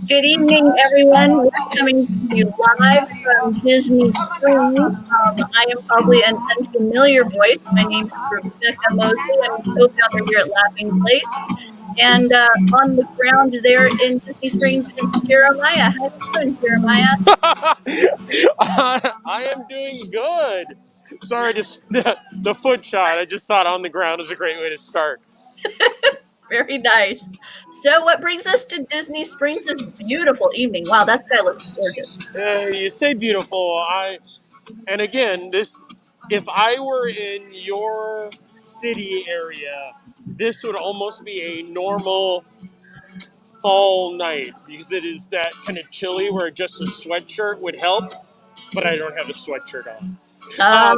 Good evening, everyone. We're coming to you live from Disney Springs. I am probably an unfamiliar voice. My name is Rebecca Mosley. I'm a co-founder here at Laughing Place. And on the ground there in Disney Springs is Jeremiah. How are you doing, Jeremiah? I am doing good. Sorry, just the foot shot. I just thought on the ground is a great way to start. Very nice. So what brings us to Disney Springs this beautiful evening? Wow, that sky looks gorgeous. You say beautiful. And again, this if I were in your city area, this would almost be a normal fall night because it is that kind of chilly where just a sweatshirt would help. But I don't have a sweatshirt on. Uh,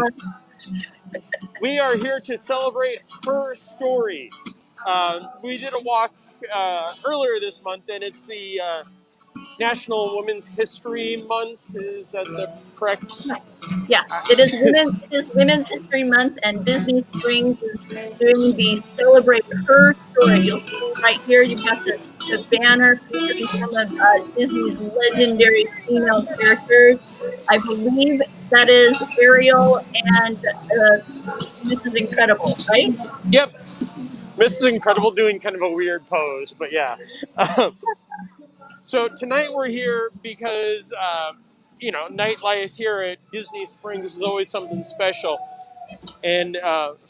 We are here to celebrate her story. We did a walk earlier this month, and it's the National Women's History Month. Is that the correct? Yeah, it is Women's History Month, and Disney Springs is doing the Celebrate Her Story. You'll see right here, you've got the banner featuring some of Disney's legendary female characters. I believe that is Ariel and Mrs. Incredible, right? Yep. Mrs. Incredible doing kind of a weird pose, but yeah. So tonight we're here because, nightlife here at Disney Springs is always something special. And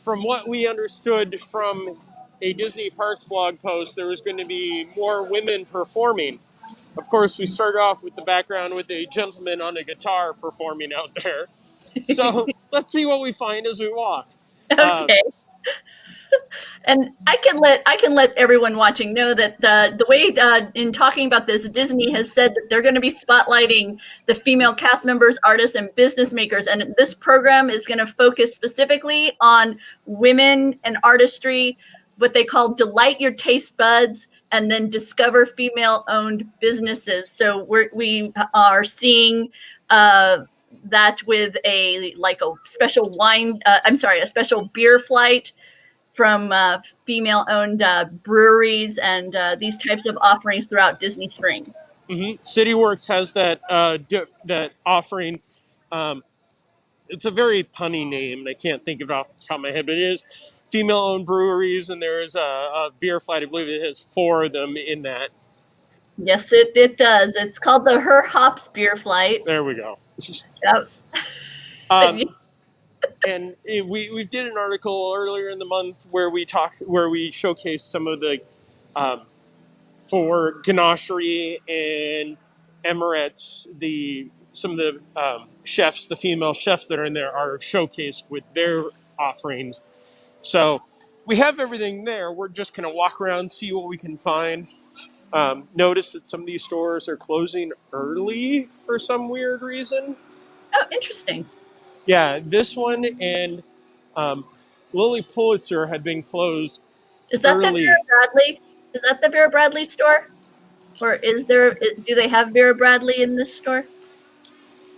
from what we understood from a Disney Parks blog post, there was going to be more women performing. Of course, we started off with the background with a gentleman on a guitar performing out there. So let's see what we find as we walk. Okay. And I can let everyone watching know that the way in talking about this, Disney has said that they're going to be spotlighting the female cast members, artists, and business makers. And this program is going to focus specifically on women and artistry, what they call delight your taste buds, and then discover female-owned businesses. So we are seeing that with a special a special beer flight from female-owned breweries and these types of offerings throughout Disney Springs. Mm-hmm. CityWorks has that offering. Um, it's a very punny name, and I can't think of it off the top of my head, but it is female-owned breweries, and there is a beer flight. I believe it has 4 of them in that. Yes, it does. It's called the Her Hops Beer Flight. There we go. Yep. And we did an article earlier in the month where we showcased some of the for Ganachery and Emirates, some of the chefs, the female chefs that are in there are showcased with their offerings. So we have everything there. We're just going to walk around, see what we can find. Notice that some of these stores are closing early for some weird reason. Oh, interesting. Yeah, this one and Lily Pulitzer had been closed Is that early. the Vera Bradley? Is that the Vera Bradley store? Or do they have Vera Bradley in this store?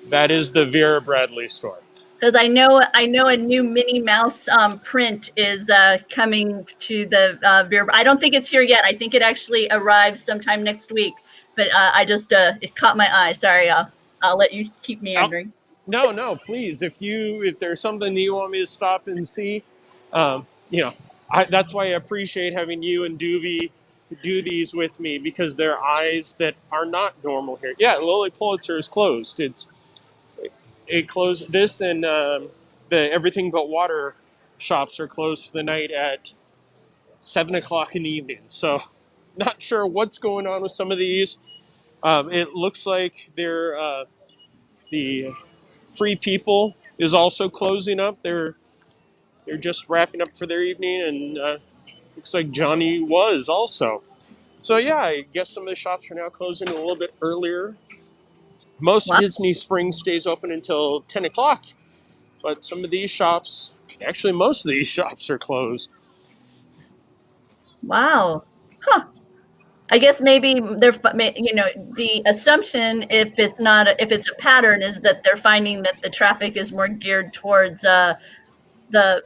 That is the Vera Bradley store. Because I know a new Minnie Mouse print is coming to the Vera. I don't think it's here yet. I think it actually arrives sometime next week. But it caught my eye. Sorry, I'll let you keep meandering. No, please. If there's something that you want me to stop and see, that's why I appreciate having you and Doovie do these with me because they're eyes that are not normal here. Yeah, Lily Pulitzer is closed. It closed. This and the Everything But Water shops are closed for the night at 7:00 in the evening. So, not sure what's going on with some of these. It looks like they're the Free People is also closing up. They're just wrapping up for their evening, and Looks like Johnny was also. So yeah, I guess some of the shops are now closing a little bit earlier. Most Wow. Disney Springs stays open until 10 o'clock, but some of these shops, actually most of these shops are closed. Wow. Huh. I guess maybe they're, the assumption, if it's a pattern, is that they're finding that the traffic is more geared towards the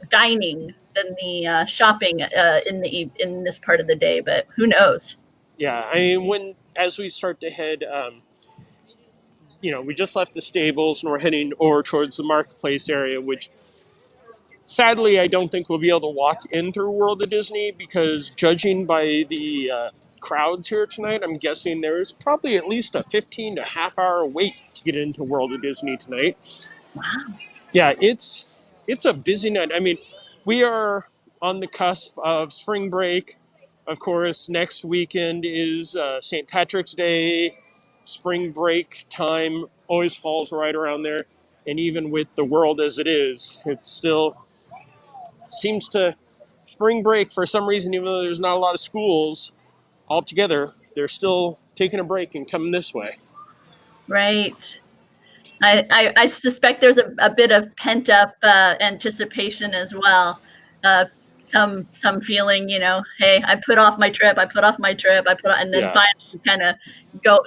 dining than the shopping in this part of the day. But who knows? Yeah, I mean, when as we start to head, we just left the stables and we're heading over towards the marketplace area, which sadly I don't think we'll be able to walk in through World of Disney because judging by the crowds here tonight, I'm guessing there's probably at least a 15 to half hour wait to get into World of Disney tonight. Wow. Yeah, it's a busy night. I mean, we are on the cusp of spring break. Of course, next weekend is St. Patrick's Day. Spring break time always falls right around there. And even with the world as it is, it still seems to spring break for some reason, even though there's not a lot of schools altogether, they're still taking a break and coming this way. Right. I suspect there's a bit of pent up anticipation as well. Uh, some feeling, hey, I put off my trip, and then Yeah. finally kind of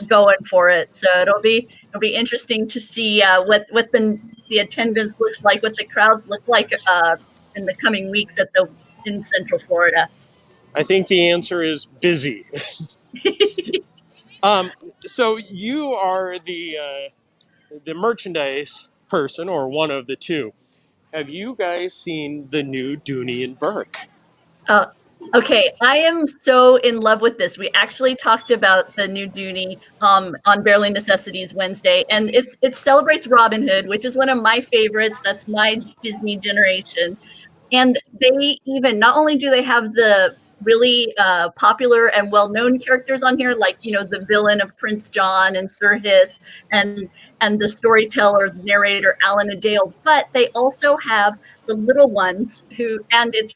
going for it. So it'll be interesting to see what the attendance looks like, what the crowds look like in the coming weeks in Central Florida. I think the answer is busy. Um, so you are the merchandise person, or one of the two. Have you guys seen the new Dooney and Burke? Oh, okay. I am so in love with this. We actually talked about the new Dooney on Barely Necessities Wednesday, and it celebrates Robin Hood, which is one of my favorites. That's my Disney generation. And they even not only do they have the really popular and well-known characters on here, like the villain of Prince John and Sir Hiss, and the storyteller, the narrator Alan and Dale, but they also have the little ones and it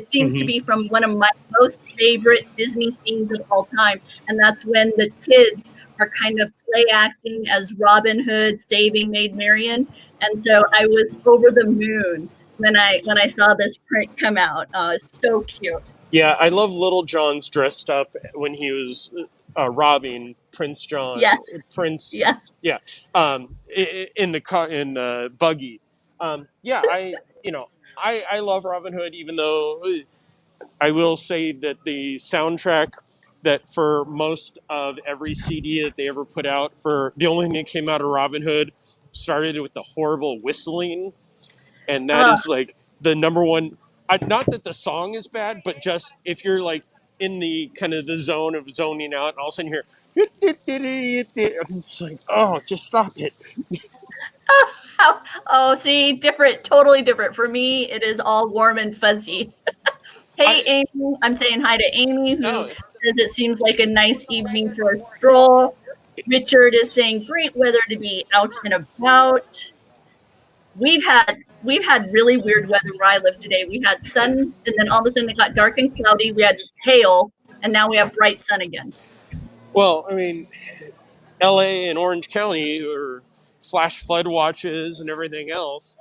seems to Mm-hmm. be from one of my most favorite Disney themes of all time, and that's when the kids are kind of play acting as Robin Hood saving Maid Marian, and so I was over the moon when I saw this print come out. It's so cute. Yeah, I love Little John's dressed up when he was robbing Prince John. Yes, Prince, yes. yeah, in the car in the buggy. Yeah, I love Robin Hood, even though I will say that the soundtrack that for most of every CD that they ever put out, for the only thing that came out of Robin Hood, started with the horrible whistling, and that Uh, is like the number one. Not that the song is bad, but just if you're like in the kind of the zone of zoning out, and all of a sudden you hear, I'm just like, oh, just stop it. oh, see, different, totally different. For me, it is all warm and fuzzy. Hey, I Amy. I'm saying hi to Amy, who no, says it seems like a nice evening for a stroll. Richard is saying great weather to be out and about. We've had really weird weather where I live today. We had sun, and then all of a sudden it got dark and cloudy. We had hail, and now we have bright sun again. well, I mean, L.A. and Orange County or flash flood watches and everything else.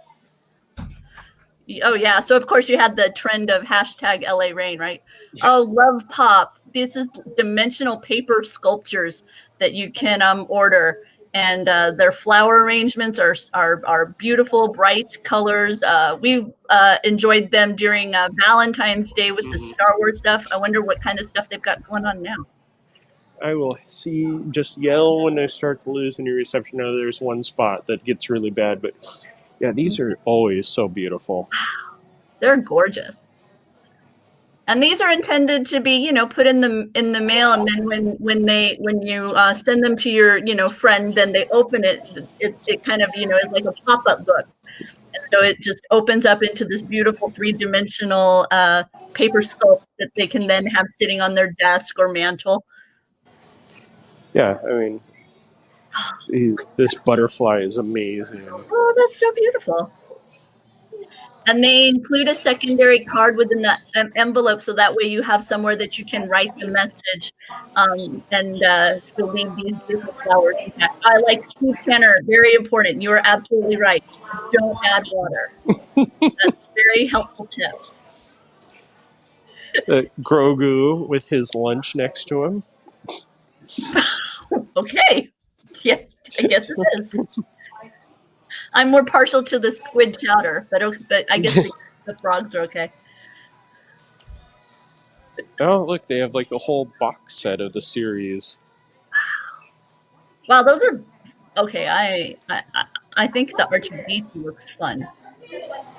Oh yeah. So of course you had the trend of hashtag LA rain, right? Yeah. Oh, love pop. This is dimensional paper sculptures that you can order, and their flower arrangements are beautiful, bright colors. We enjoyed them during Valentine's Day with the Mm-hmm. Star Wars stuff. I wonder what kind of stuff they've got going on now. I will see. Just yell when I start to lose any reception. Now there's one spot that gets really bad, but yeah, these are always so beautiful. They're gorgeous. And these are intended to be, put in the mail, and then when you send them to your, friend, then they open it. It kind of, is like a pop up book, and so it just opens up into this beautiful 3-dimensional paper sculpt that they can then have sitting on their desk or mantle. Yeah, I mean, this butterfly is amazing. Oh, that's so beautiful. And they include a secondary card within the envelope, so that way you have somewhere that you can write the message and still leave these beautiful flowers intact. I like Steve Kenner, very important. You are absolutely right. Don't add water. That's a very helpful tip. Grogu with his lunch next to him. Okay. Yeah, I guess it is. I'm more partial to the squid chowder, but I guess the frogs are okay. Oh, look, they have like a whole box set of the series. Wow, those are okay. I think the R2D2 looks fun.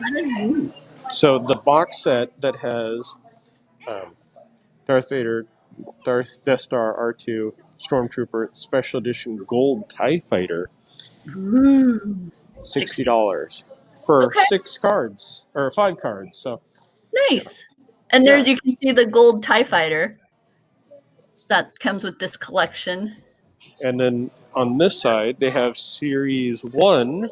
That is neat. So the box set that has um, Darth Vader, Darth Death Star R2, Stormtrooper, Special Edition Gold TIE Fighter, Ooh, $60 for okay, 6 cards or 5 cards. So nice. And there yeah, you can see the gold TIE fighter that comes with this collection. and then on this side they have Series One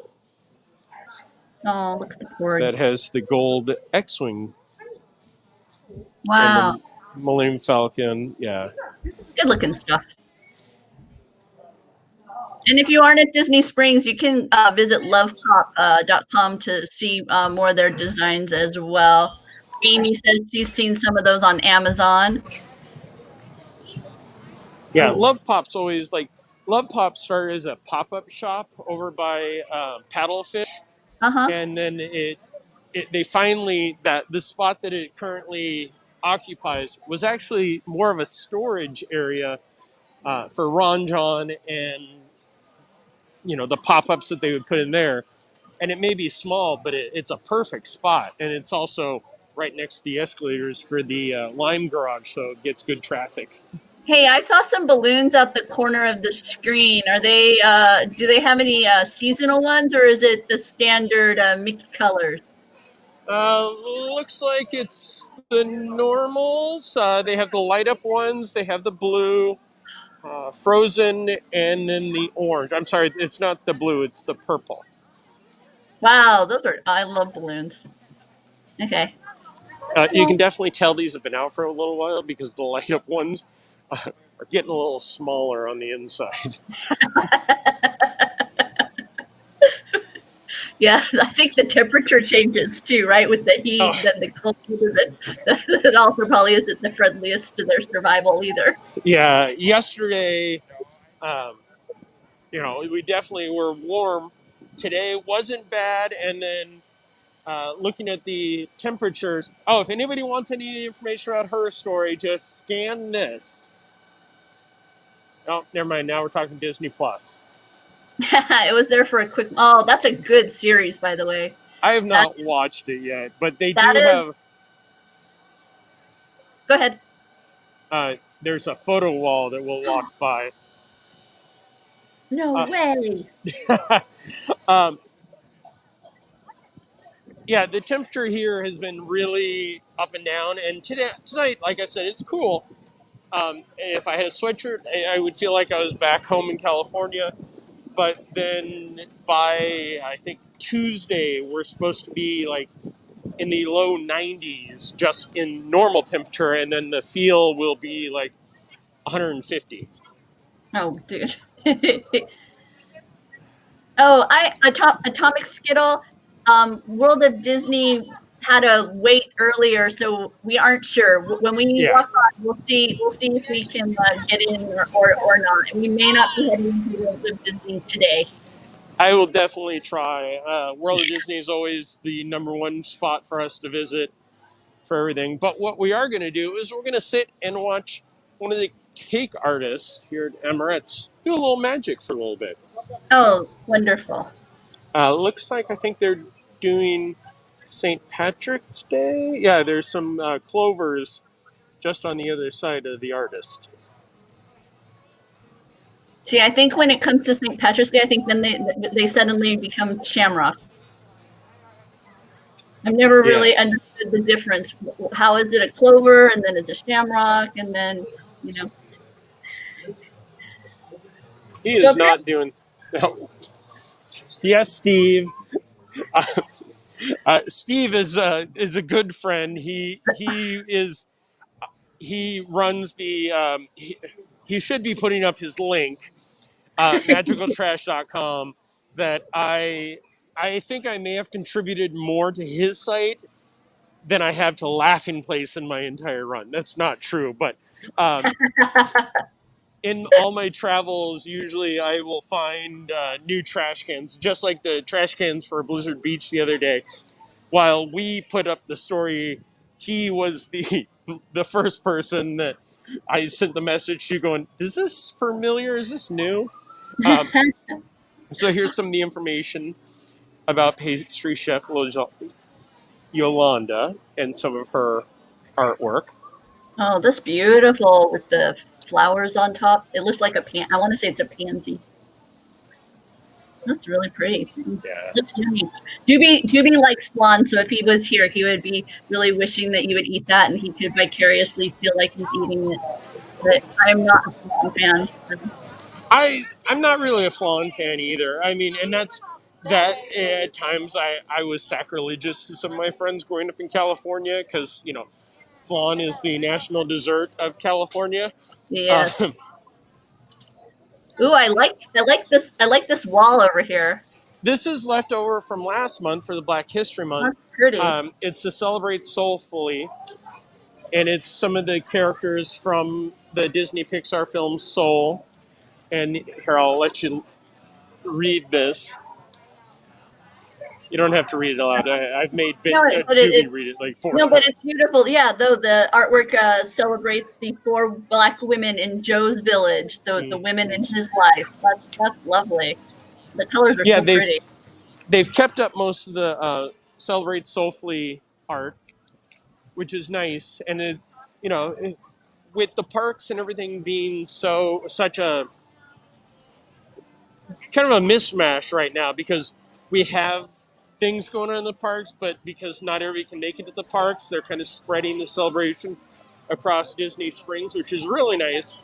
Oh, look at the cord. that has the gold X-wing and Wow, the Millennium Falcon. Yeah, good looking stuff. And if you aren't at Disney Springs, you can visit lovepop.com to see more of their designs as well. Amy says she's seen some of those on Amazon. yeah. Ooh. Love Pop started as a pop-up shop over by Paddlefish, Uh-huh. and then they finally that the spot that it currently occupies was actually more of a storage area for Ron John and the pop-ups that they would put in there. And it may be small, but it's a perfect spot, and it's also right next to the escalators for the Lime Garage, so it gets good traffic. Hey, I saw some balloons out the corner of the screen. Are they do they have any seasonal ones, or is it the standard Mickey colors? Looks like it's the normals. They have the light up ones. They have the blue, frozen, and then the orange. I'm sorry, it's not the blue. It's the purple. Wow, those are I love balloons. Okay. You can Well, definitely tell these have been out for a little while because the light up ones are getting a little smaller on the inside. yeah, I think the temperature changes too, right? With the heat, Oh, then the cold, it also probably isn't the friendliest to their survival either. yeah. Yesterday, um, we definitely were warm. Today wasn't bad, and then looking at the temperatures. Oh, if anybody wants any information about her story, just scan this. Oh, never mind. Now we're talking Disney Plus. It was there for a quick. Oh, that's a good series, by the way. I have That not watched it yet, but they that do is. have. Go ahead. There's a photo wall that we'll walk by. No Uh, way. um, yeah, the temperature here has been really up and down, and tonight, like I said, it's cool. If I had a sweatshirt, I would feel like I was back home in California. But then by I think Tuesday, we're supposed to be like in the low 90s just in normal temperature, and then the feel will be like 150. Oh, dude. Oh, Atomic Skittle. World of Disney had a wait earlier, so we aren't sure. When we Yeah, walk on, we'll see. We'll see if we can get in or not. And we may not be heading into World of Disney today. I will definitely try. World of Disney is always the number one spot for us to visit for everything. But what we are going to do is we're going to sit and watch one of the cake artists here at Emirates do a little magic for a little bit. Oh, wonderful. Looks like I think they're doing St. Patrick's Day. Yeah, there's some clovers just on the other side of the artist. See, I think when it comes to St. Patrick's Day, I think then they suddenly become shamrock. I've never really Yes, understood the difference. How is it a clover and then it's a shamrock and then you know? he So is not doing. No. Yes, Steve. Steve is a good friend. He runs the he should be putting up his link, magicaltrash.com, that I think I may have contributed more to his site than I have to Laughing Place in my entire run. That's not true, but um, in all my travels, usually I will find new trash cans, just like the trash cans for Blizzard Beach the other day. While we put up the story, he was the the first person that I sent the message to, going, "Is this familiar? Is this new?" Um, so here's some of the information about pastry chef Yolanda and some of her artwork. Oh, this beautiful with the flowers on top. It looks like a I want to say it's a pansy. That's really pretty. Yeah. Looks yummy. Doobie likes flan, so if he was here, he would be really wishing that you would eat that, and he could vicariously feel like he's eating it. But I'm not a flan fan. So. I'm not really a flan fan either. I mean, and that's that at times I was sacrilegious to some of my friends growing up in California because flan is the national dessert of California. Yes. Um, Ooh, I like this wall over here. this is left over from last month for the Black History Month. That's pretty. It's to celebrate soulfully, and it's some of the characters from the Disney Pixar film Soul. And here, I'll let you read this. You don't have to read it aloud. I've made No, but Doobie read it like four no, but times. it's beautiful. Yeah, though the artwork celebrates the 4 Black women in Joe's village, the women in his life. That's lovely. The colors are Yeah, so pretty. they've kept up most of the celebrate soulfully art, which is nice. And with the parks and everything being such a kind of a mismatch right now, because we have things going on in the parks, but because not everybody can make it to the parks, they're kind of spreading the celebration across Disney Springs, which is really nice.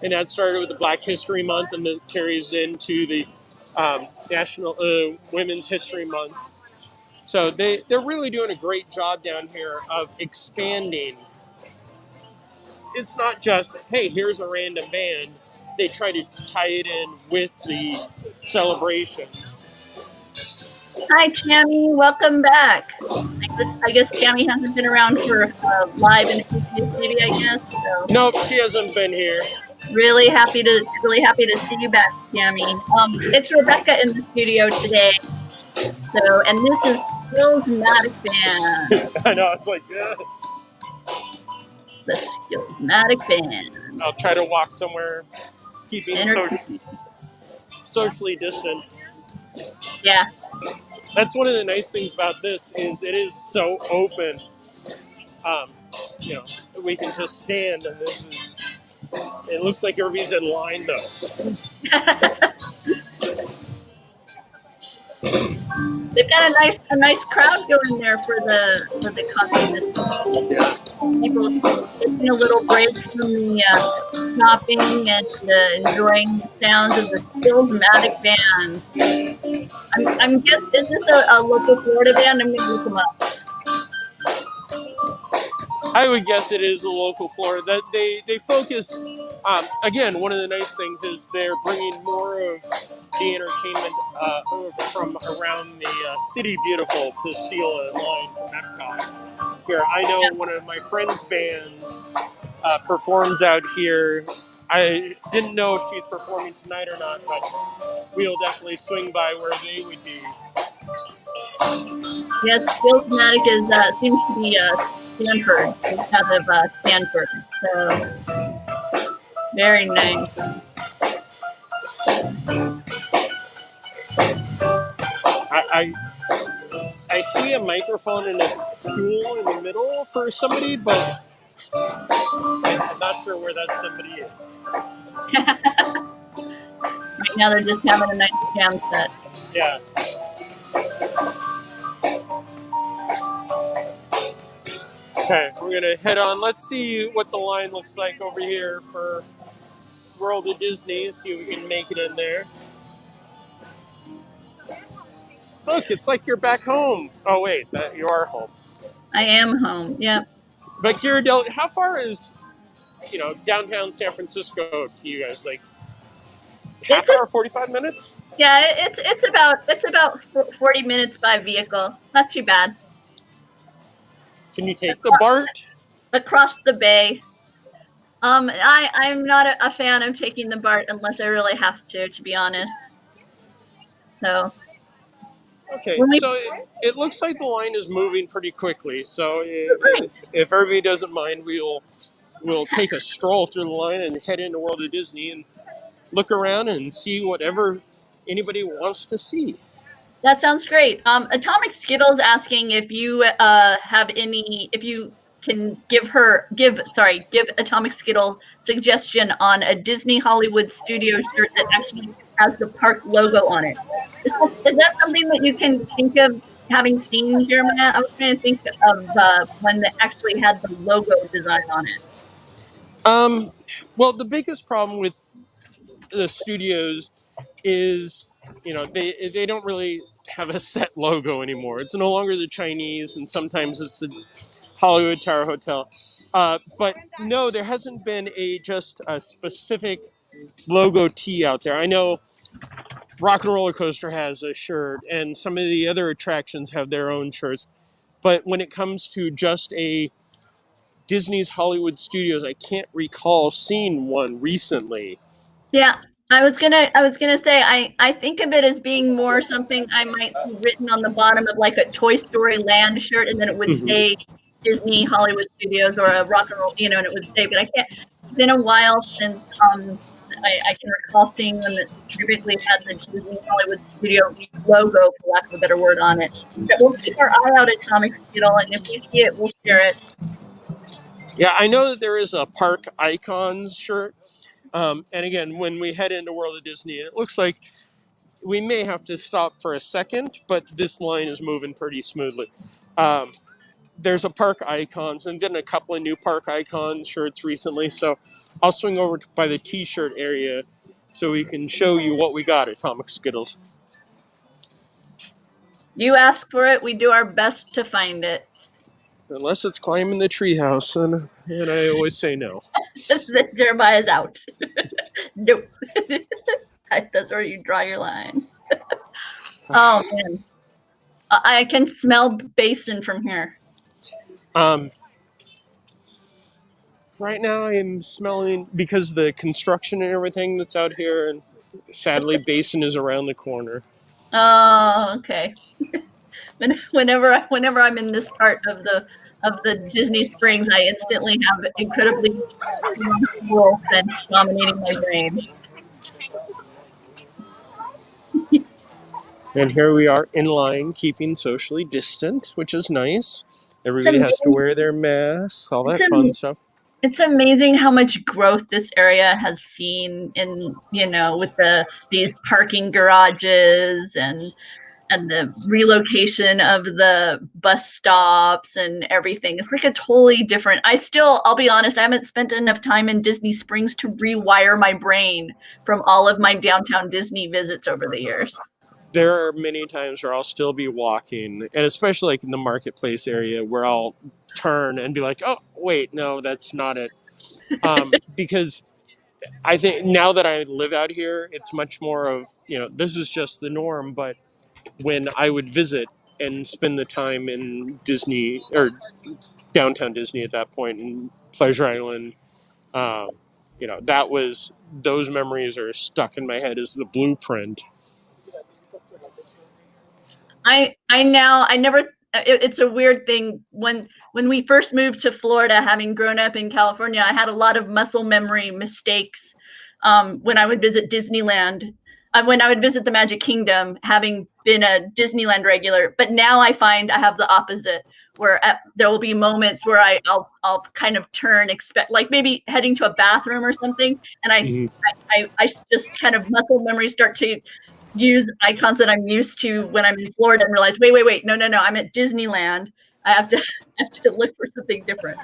And that started with the Black History Month, and then carries into the National Women's History Month. So they're really doing a great job down here of expanding. It's not just, hey, here's a random band. They try to tie it in with the celebration. Hi, Tammy. Welcome back. I guess Tammy hasn't been around for live in maybe. I guess so. Nope, she hasn't been here. Really happy to see you back, Tammy. It's Rebecca in the studio today. So, and this is Skillsmatic Band. I know, it's like, The Skillsmatic Band. I'll try to walk somewhere, keeping socially distant. Yeah. That's one of the nice things about this is it is so open. Um, we can just stand, and this is. It looks like everybody's in line though. They've got a nice crowd going there for the concert. People taking a little break from the shopping and enjoying the sounds of the Skillsmatic Band. I'm guessing, is this a local Florida band? I'm going to look them up. I would guess it is a local Florida. That they focus. Again, one of the nice things is they're bringing more of the entertainment from around the city beautiful to steal a line from Epcot. Here, I know one of my friend's bands performs out here. I didn't know if she's performing tonight or not, but we'll definitely swing by where they would be. Yes, Skillsmatic is seems to be Stanford, because of Stanford. So very nice. I see a microphone and a stool in the middle for somebody, but I'm not sure where that somebody is. Right now they're just having a nice jam set. Yeah. Okay, we're gonna head on. Let's see what the line looks like over here for World of Disney. See if we can make it in there. Look, it's like you're back home. Oh wait, that you are home. I am home. Yep. But Ghirardelli, how far is downtown San Francisco to you guys? Like It's half a hour, 45 minutes? yeah. It's about 40 minutes by vehicle. Not too bad. Can you take the BART? Across the bay. I'm not a fan of taking the BART unless I really have to be honest. So Okay, when we so it looks like the line is moving pretty quickly. So nice. if everybody doesn't mind, we'll take a stroll through the line and head into World of Disney and look around and see whatever anybody wants to see. That sounds great. Atomic Skittles asking if you have any, if you can give Atomic Skittle suggestion on a Disney Hollywood studio shirt that actually has the park logo on it. Is that something that you can think of having seen, Jeremiah? I was trying to think of one that actually had the logo design on it. Um, well, the biggest problem with the studios is they don't really have a set logo anymore. It's no longer the Chinese, and sometimes it's the Hollywood Tower Hotel. But no, there hasn't been a just a specific logo tee out there. I know Rock and Roller Coaster has a shirt, and some of the other attractions have their own shirts. But when it comes to just a Disney's Hollywood Studios, I can't recall seeing one recently. Yeah, I was gonna say I think of it as being more something I might see written on the bottom of like a Toy Story Land shirt, and then it would Mhm. say Disney Hollywood Studios or a rock and roll, and it would say. But I can't. It's been a while since I can recall seeing one that specifically had the Disney Hollywood Studio logo, for lack of a better word, on it. But we'll keep our eye out at Comic Skittle, and if we see it, we'll share it. Yeah, I know that there is a Park Icons shirt. And again, when we head into World of Disney, it looks like we may have to stop for a second, but this line is moving pretty smoothly. Um, there's a Park Icons, and getting a couple of new Park Icon shirts recently, so I'll swing over by the T-shirt area so we can show you what we got at Comic Skittles. You ask for it, we do our best to find it. Unless it's climbing the treehouse, and I always say no. Jeremiah's out. Nope. That's where you draw your line. Oh man, I can smell basin from here. Um, right now, I'm smelling because the construction and everything that's out here, and sadly, Basin is around the corner. Oh, okay. Whenever I'm in this part of the Disney Springs, I instantly have incredibly strong floral scent dominating my brain. And here we are in line, keeping socially distant, which is nice. It's Everybody has to amazing. wear their masks, all It's, that fun stuff. it's amazing how much growth this area has seen in with these parking garages and the relocation of the bus stops and everything. It's like a totally different. I'll be honest, I haven't spent enough time in Disney Springs to rewire my brain from all of my downtown Disney visits over the years. There are many times where I'll still be walking, and especially like in the marketplace area, where I'll turn and be like, "Oh, wait, no, that's not it." Because I think now that I live out here, it's much more of this is just the norm. But when I would visit and spend the time in Disney or downtown Disney at that point in Pleasure Island, um, that was those memories are stuck in my head as the blueprint. I never it's a weird thing when we first moved to Florida, having grown up in California, I had a lot of muscle memory mistakes when I would visit Disneyland. When I would visit the Magic Kingdom, having been a Disneyland regular, but now I find I have the opposite, where there will be moments where I'll kind of turn, expect like maybe heading to a bathroom or something, and Mhm. I just kind of muscle memory start to use icons that I'm used to when I'm in Florida and realize, wait, no, I'm at Disneyland. I have to have to look for something different.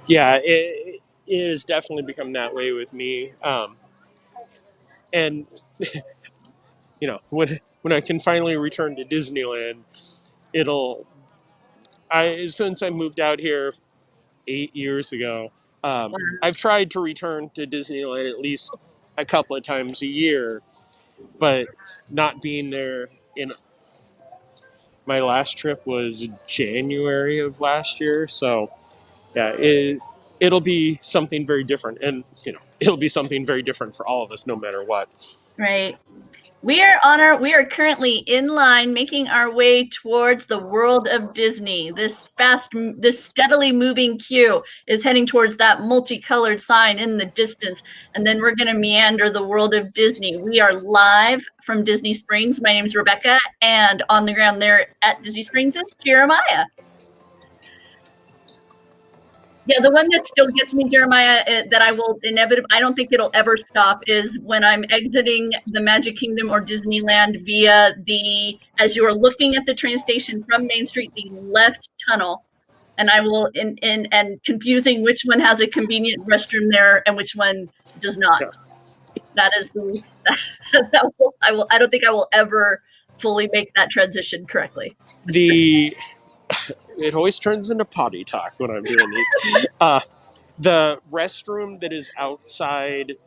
Yeah, it has definitely become that way with me. And when when I can finally return to Disneyland, it'll. Since I moved out here 8 years ago, I've tried to return to Disneyland at least a couple of times a year, but not being there in my last trip was January of last year, so yeah, it'll be something very different, and it'll be something very different for all of us, no matter what. Right. We are currently in line making our way towards the world of Disney. This steadily moving queue is heading towards that multicolored sign in the distance. And then we're going to meander the world of Disney. We are live from Disney Springs. My name is Rebecca, and on the ground there at Disney Springs is Jeremiah. Yeah, the one that still gets me, Jeremiah, that I will inevitably, I don't think it'll ever stop, is when I'm exiting the Magic Kingdom or Disneyland via as you are looking at the train station from Main Street, the left tunnel, and I will, and confusing which one has a convenient restroom there and which one does not. Yeah. That is I don't think I will ever fully make that transition correctly. It always turns into potty talk when I'm doing these. The restroom that is outside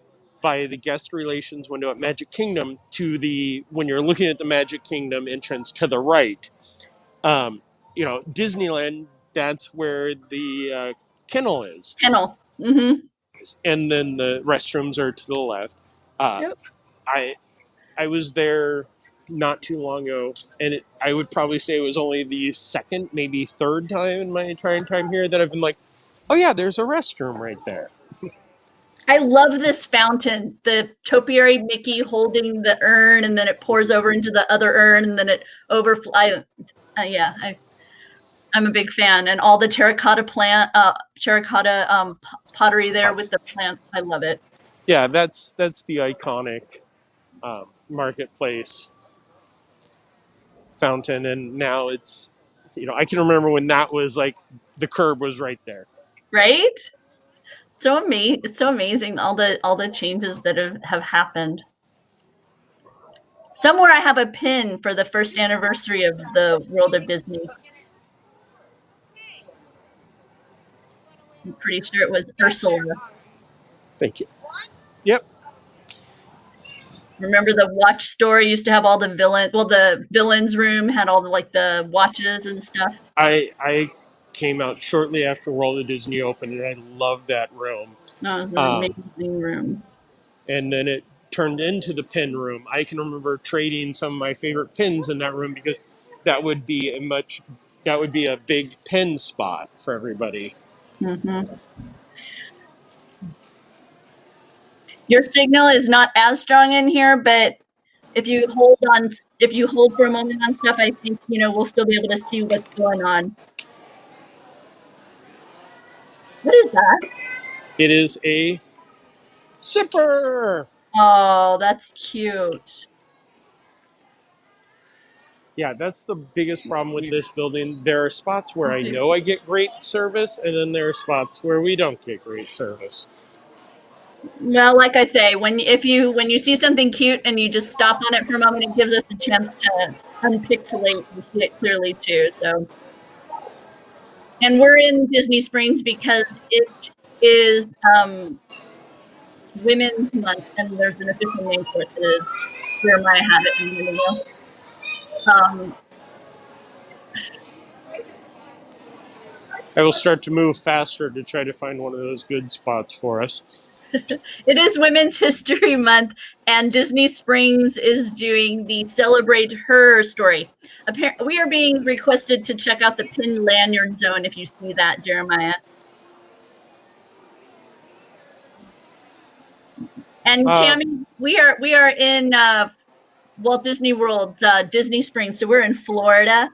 by the guest relations window at Magic Kingdom when you're looking at the Magic Kingdom entrance to the right, Disneyland, that's where the kennel is. Kennel. Mm-hmm. And then the restrooms are to the left. Yep. I was there not too long ago, and I would probably say it was only the second, maybe third time in my entire time here that I've been like, oh yeah, there's a restroom right there. I love this fountain, the topiary Mickey holding the urn, and then it pours over into the other urn, and then it overflows. I'm a big fan, and all the terracotta pottery there with the plants. I love it. Yeah, that's the iconic marketplace fountain, and now it's, I can remember when that was like the curb was right there. Right? It's so amazing all the changes that have happened. Somewhere I have a pin for the first anniversary of the World of Disney. I'm pretty sure it was Ursula. Thank you. Yep. Remember the watch store used to have all the villains? Well, the villains room had all the watches and stuff. I came out shortly after World of Disney opened, and I loved that room. No, it was an amazing room. And then it turned into the pin room. I can remember trading some of my favorite pins in that room because that would be a big pin spot for everybody. Mm-hmm. Your signal is not as strong in here, but if you hold for a moment on stuff, I think we'll still be able to see what's going on. What is that? It is a zipper. Oh, that's cute. Yeah, that's the biggest problem with this building. There are spots where I know I get great service, and then there are spots where we don't get great service. Well, like I say, when you see something cute and you just stop on it for a moment, it gives us a chance to unpixelate and see it clearly too. So, and we're in Disney Springs because it is Women's Month, and there's an official name for it. It is Jeremiah had it a minute ago. I will start to move faster to try to find one of those good spots for us. It is Women's History Month, and Disney Springs is doing the Celebrate Her story. We are being requested to check out the pinned lanyard zone, if you see that, Jeremiah. And Tammy, we are in Walt Disney World's Disney Springs, so we're in Florida.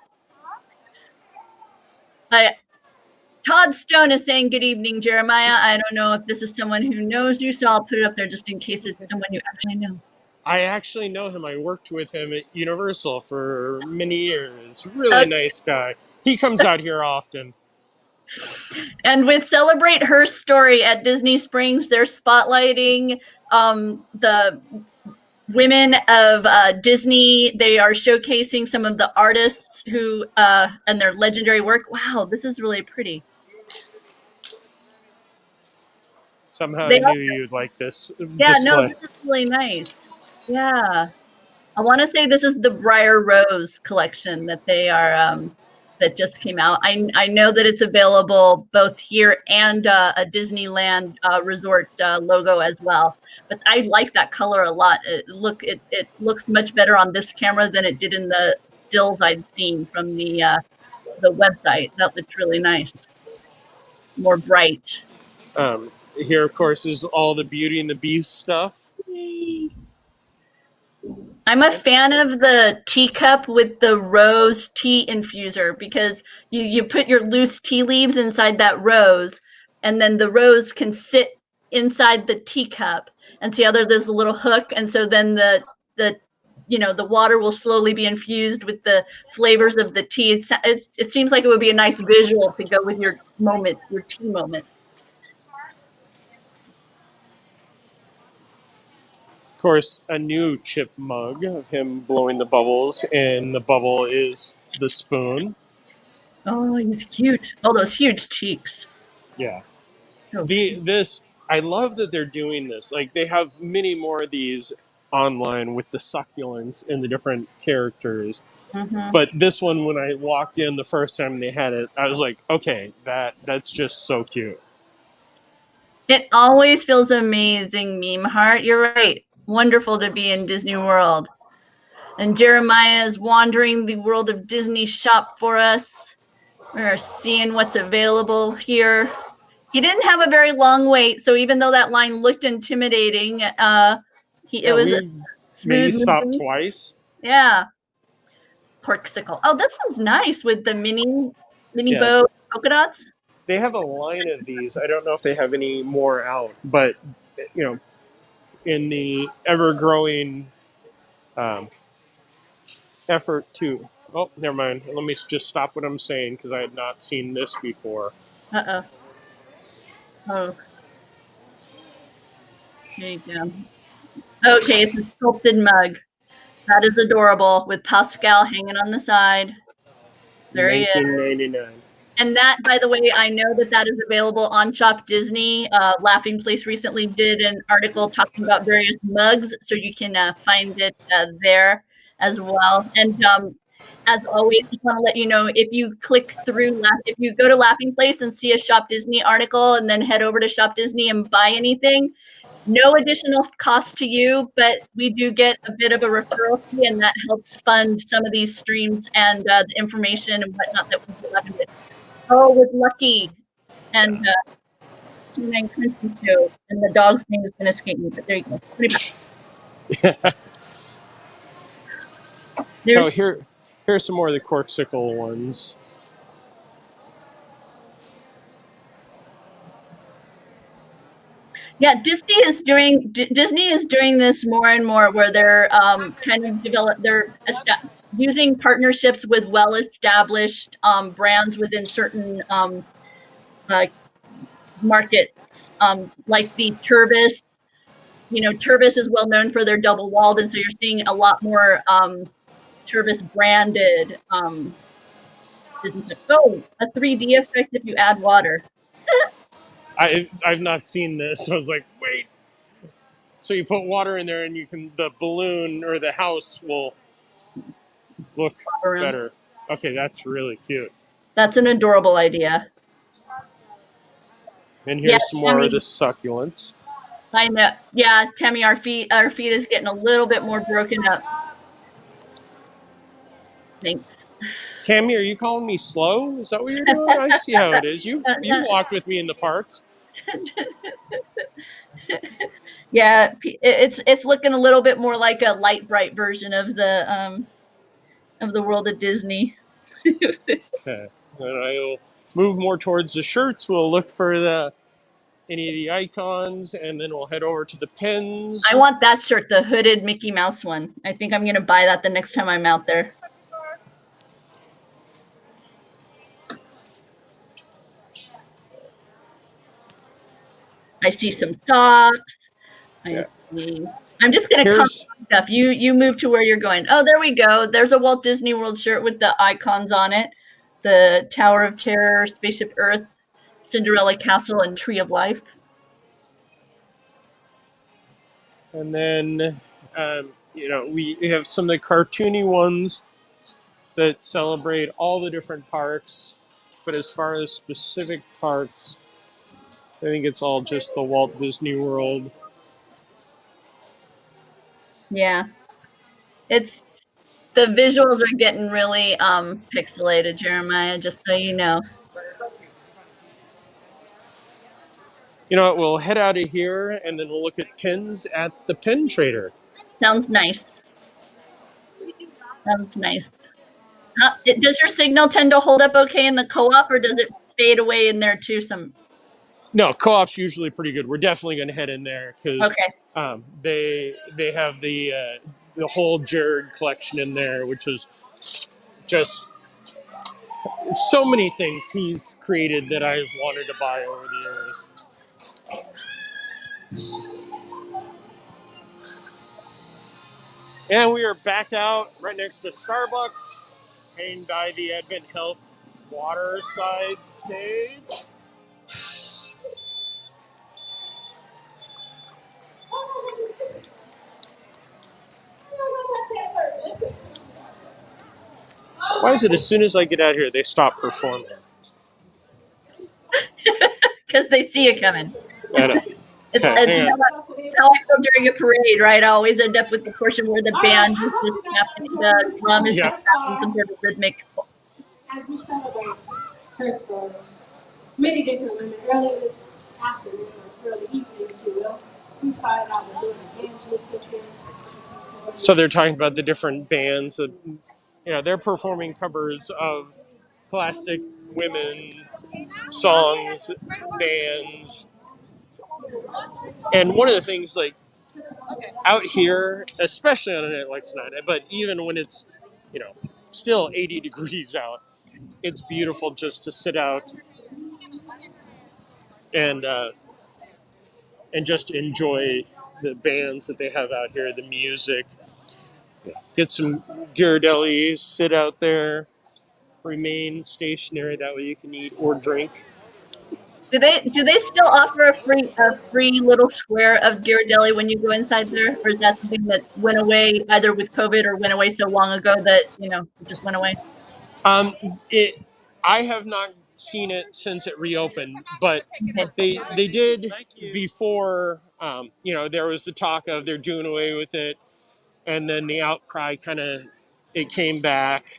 Todd Stone is saying, good evening, Jeremiah. I don't know if this is someone who knows you, so I'll put it up there just in case it's someone you actually know. I actually know him. I worked with him at Universal for many years. Really nice guy. He comes out here often. And with Celebrate Her story at Disney Springs, they're spotlighting women of Disney. They are showcasing some of the artists who and their legendary work. Wow, this is really pretty. Somehow They I knew are, you'd like this yeah, no, display. this is really nice. Yeah, I want to say this is the Briar Rose collection that they are that just came out. I know that it's available both here and a Disneyland resort logo as well. But I like that color a lot. It looks much better on this camera than it did in the stills I'd seen from the website. That looked really nice, more bright. Here, of course, is all the Beauty and the Beast stuff. Yay. I'm a fan of the teacup with the rose tea infuser because you put your loose tea leaves inside that rose, and then the rose can sit inside the teacup. And see how there's a little hook, and so then the the water will slowly be infused with the flavors of the tea. It seems like it would be a nice visual to go with your moment, your tea moment. Of course, a new chip mug of him blowing the bubbles, and the bubble is the spoon. Oh, he's cute. Oh, those huge cheeks. Yeah. So The this I love that they're doing this. Like they have many more of these online with the succulents and the different characters. mhm. But this one, when I walked in the first time they had it, I was like, okay, that's just so cute. It always feels amazing, Meme Heart. You're right. Wonderful to be in Disney World. And Jeremiah is wandering the world of Disney shop for us. We're seeing what's available here. He didn't have a very long wait, so even though that line looked intimidating, it Yeah, was we maybe smooth stopped moving. twice. Yeah. Corksicle. Oh, this one's nice with the mini Yeah, bow polka dots. they have a line of these. I don't know if they have any more out, but you know, in the ever growing um, effort to. Oh, never mind. Let me just stop what I'm saying because I had not seen this before. Uh-oh. Oh, there you go. Okay, it's a sculpted mug. That is adorable with Pascal hanging on the side. There he is. 1999. And that, by the way, I know that that is available on Shop Disney. Laughing Place recently did an article talking about various mugs, so you can find it there as well. And as always, just want to let you know if you click through, if you go to Laughing Place and see a Shop Disney article and then head over to Shop Disney and buy anything, no additional cost to you, but we do get a bit of a referral fee, and that helps fund some of these streams and the information and whatnot that we do. Oh, with Lucky and Canine Country Show, and the dog's name is going to escape me, but there you go. Pretty much. Oh, There's here's some more of the Corksicle ones. yeah, Disney is doing this more and more where they're kind of using partnerships with well-established brands within certain uh, markets, like the Turvis. You know, Turvis is well known for their double walled, and so you're seeing a lot more Turvis branded businesses. Oh, a 3D effect if you add water. I've not seen this. So I was like, wait. So you put water in there, and you can the balloon or the house will look Around. better. Okay, that's really cute. That's an adorable idea. And Yeah, here's some more of Tammy. the succulents. I know. Yeah, Tammy, our feet is getting a little bit more broken up. Thanks. Tammy, are you calling me slow? Is that what you're doing? I see how it is. You walked with me in the parks. Yeah, it's looking a little bit more like a light bright version of the world of Disney. Okay. And I'll move more towards the shirts. We'll look for the any of the icons, and then we'll head over to the I pins. want that shirt, the hooded Mickey Mouse one. I think I'm gonna buy that the next time I'm out there. I see some socks. I Yeah. see. I'm just gonna comment Here's stuff. You move to where you're going. Oh, there we go. There's a Walt Disney World shirt with the icons on it: the Tower of Terror, Spaceship Earth, Cinderella Castle, and Tree of Life. and then we have some of the cartoony ones that celebrate all the different parks. But as far as specific parks, I think it's all just the Walt Disney World. Yeah, it's the visuals are getting really pixelated, Jeremiah. Just so you know. You know what? We'll head out of here and then we'll look at pins at the pin trader. Sounds nice. Sounds nice. Does your signal tend to hold up okay in the co-op, or does it fade away in there too? No, co-op's usually pretty good. We're definitely going to head in there because Okay. they have the whole Jared collection in there, which is just so many things he's created that I've wanted to buy over the years. And we are back out right next to Starbucks, paying by the Advent Health Waterside stage. Why is it as soon as I get out here, they stop performing? Because they see you coming. I know. It's Hang on. how I feel during a parade, right? I always end up with the portion where the band is just snapping, the drum is just snapping some sort of rhythmic. As we celebrate her story, many different women, early this afternoon or early evening, if you will, we started out with doing evangelist sisters. So they're talking about the different bands that, they're performing covers of classic women songs, bands. And one of the things, like, out here, especially on a night like tonight, but even when it's, still 80 degrees out, it's beautiful just to sit out and just enjoy the bands that they have out here, the music. Get some Ghirardellis, sit out there, remain stationary. That way you can eat or drink. Do they still offer a free little square of Ghirardelli when you go inside there, or is that something that went away either with COVID or went away so long ago that it just went away? Um, it. I have not seen it since it reopened, but Okay. they did before. There was the talk of they're doing away with it, and then the outcry kind of it came back.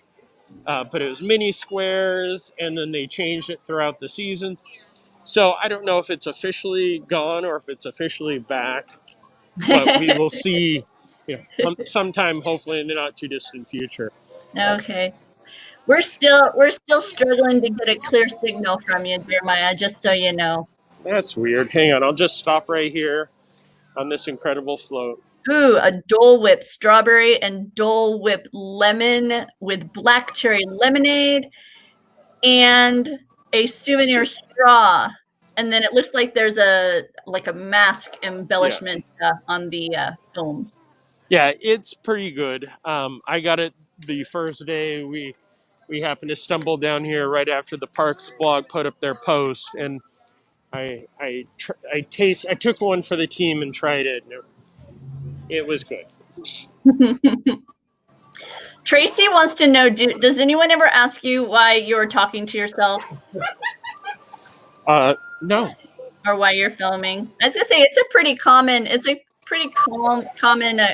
But it was mini squares, and then they changed it throughout the season. So I don't know if it's officially gone or if it's officially back, but we will see. Sometime hopefully in the not too distant future. Okay. We're still struggling to get a clear signal from you, Jeremiah, just so you know. That's weird. Hang on, I'll just stop right here on this incredible float. Ooh, a Dole Whip strawberry and Dole Whip lemon with black cherry lemonade and a souvenir straw. And then it looks like there's a mask embellishment on the film. Yeah, it's pretty good. I got it the first day we happened to stumble down here right after the Parks blog put up their post, and I took one for the team and tried it. And it was good. Tracy wants to know, does anyone ever ask you why you're talking to yourself? No. Or why you're filming? I was gonna say it's a pretty common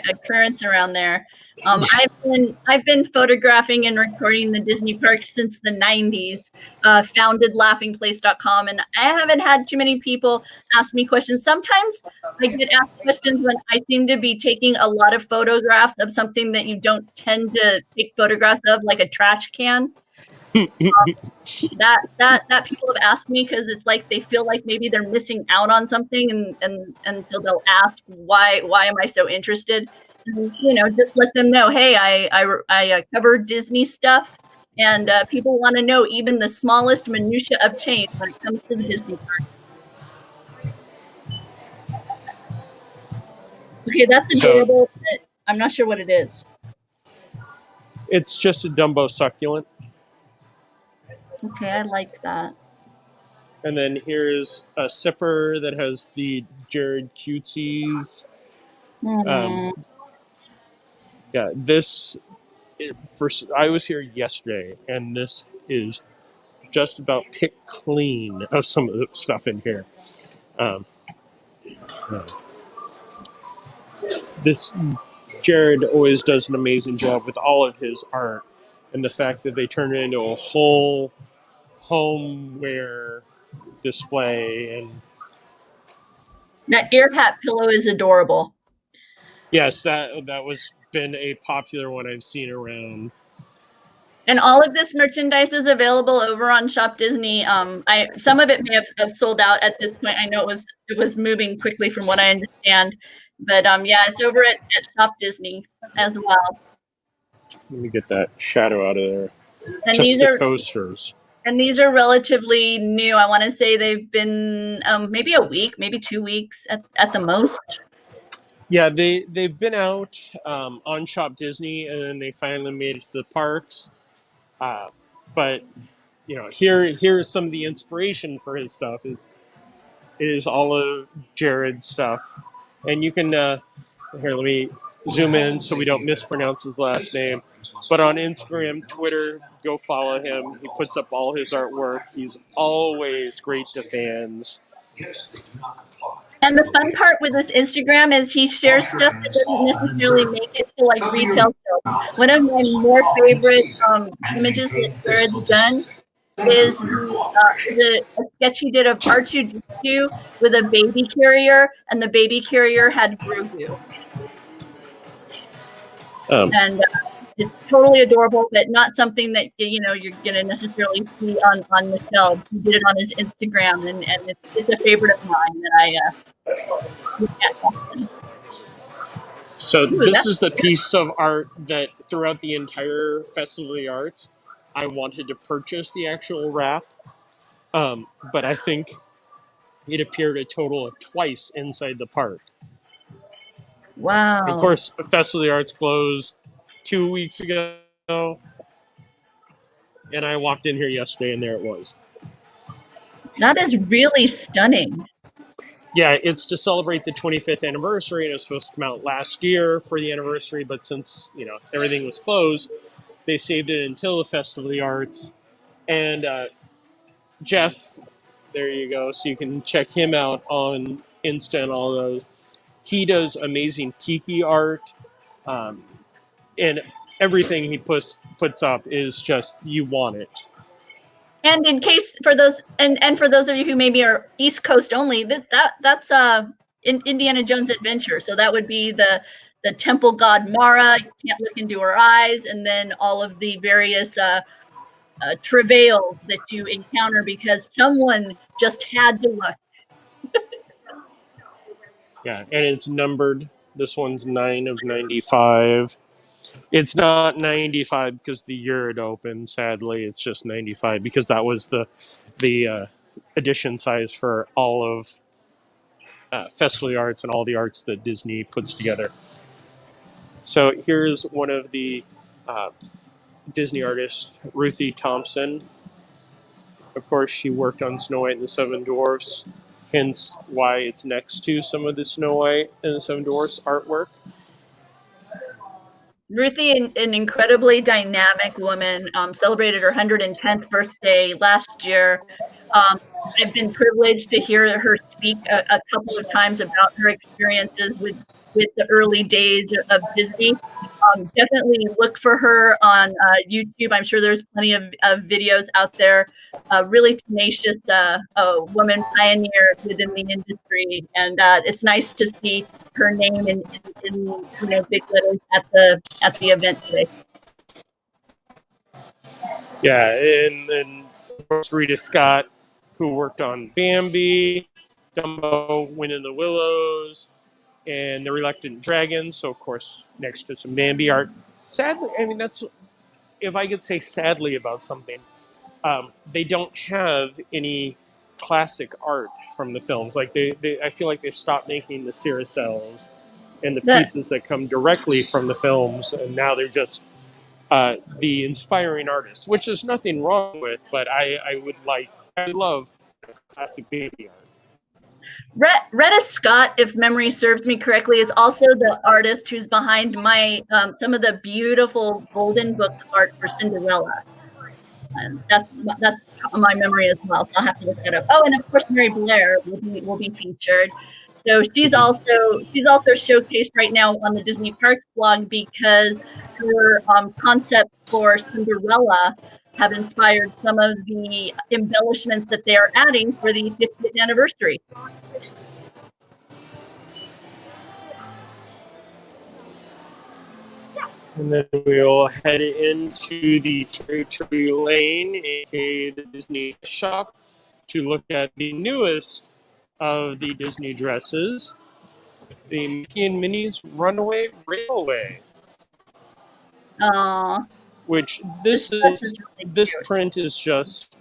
occurrence around there. I've been photographing and recording the Disney parks since the 90s. Founded laughingplace.com, and I haven't had too many people ask me questions. Sometimes I get asked questions when I seem to be taking a lot of photographs of something that you don't tend to take photographs of, like a trash can. That people have asked me because it's like they feel like maybe they're missing out on something, and so they'll ask why am I so interested, and just let them know, hey, I cover Disney stuff, and people want to know even the smallest minutia of change when it comes to the Disney park. Okay, that's So adorable, but I'm not sure what it is. it's just a Dumbo succulent. Okay, I like that. And then here's a sipper that has the Jared cutesies. Um, Hmm. yeah, this first. I was here yesterday, and this is just about picked clean of some of the stuff in here. Um, this Jared always does an amazing job with all of his art, and the fact that they turn it into a whole homeware display. And That ear hat pillow is adorable. yes, that was been a popular one I've seen around. And all of this merchandise is available over on Shop Disney. I some of it may have sold out at this point. I know it was moving quickly from what I understand, but yeah, it's over at Shop Disney as well. Let me get that shadow out of there. And Just these the are coasters. and these are relatively new. I want to say they've been maybe a week, maybe 2 weeks at the most. Yeah, they've been out on Shop Disney, and then they finally made it to the parks. Uh, but here's some of the inspiration for his stuff. It is all of Jared's stuff, and you can here. Let me zoom in so we don't mispronounce his last name. But on Instagram, Twitter, go follow him. He puts up all his artwork. He's always great to fans. And the fun part with this Instagram is he shares stuff that doesn't necessarily make it to like retail sales. One of my more favorite images that Jared's done is a sketch he did of R2D2 with a baby carrier, and the baby carrier had Grogu. Um, And it's totally adorable, but not something that you're gonna necessarily see on the shelves. He did it on his Instagram, and it's a favorite of mine that I look at often. So Ooh, this that's is the piece of art that throughout the entire Festival of the Arts, I wanted to purchase the actual wrap, but I think it appeared a total of twice inside the park. Of wow. course, Festival of the Arts closed 2 weeks ago, and I walked in here yesterday, and there it was. That is really stunning. Yeah, it's to celebrate the 25th anniversary, and it was supposed to come out last year for the anniversary, but since everything was closed, they saved it until the Festival of the Arts. And Jeff, there you go. So you can check him out on Insta and all those. He does amazing tiki art, um, and everything he puts up is just you want it. And in case for those and for those of you who maybe are East Coast only, that's Indiana Jones Adventure. So that would be the temple god Mara. You can't look into her eyes, and then all of the various travails that you encounter because someone just had to look. Yeah, and it's numbered. This one's 9 of 95. It's not 95 because the year it opened. Sadly, it's just 95 because that was the edition size for all of Festival of the Arts and all the arts that Disney puts together. So here's one of the uh, Disney artists, Ruthie Thompson. Of course, she worked on Snow White and the Seven Dwarfs, hence why it's next to some of the Snow White and the Seven Dwarfs artwork. Ruthie, an incredibly dynamic woman, celebrated her 110th birthday last year. Um, I've been privileged to hear her speak a couple of times about her experiences with the early days of Disney. Definitely look for her on YouTube. I'm sure there's plenty of videos out there. Really tenacious woman pioneer within the industry, and it's nice to see her name in big letters at the event today. Yeah, and of course Rita Scott, who worked on Bambi, Dumbo, Wind in the Willows, and The Reluctant Dragon. So of course, next to some Bambi art. Sadly, I mean that's if I could say sadly about something, they don't have any classic art from the films. Like I feel like they stopped making the carousels and the The pieces that come directly from the films, and now they're just the inspiring artist, which is nothing wrong with, but I love classic baby art. Retta Scott, if memory serves me correctly, is also the artist who's behind my some of the beautiful Golden Book art for Cinderella. And that's my memory as well. So I'll have to look that up. Oh, and of course Mary Blair will be featured. So she's also showcased right now on the Disney Parks blog because her concepts for Cinderella have inspired some of the embellishments that they are adding for the 50th anniversary. And then we'll head into the Cherry Tree Lane, aka the Disney shop, to look at the newest of the Disney dresses, the Mickey and Minnie's Runaway Railway, Aw, which this dress is really this cute. print is just,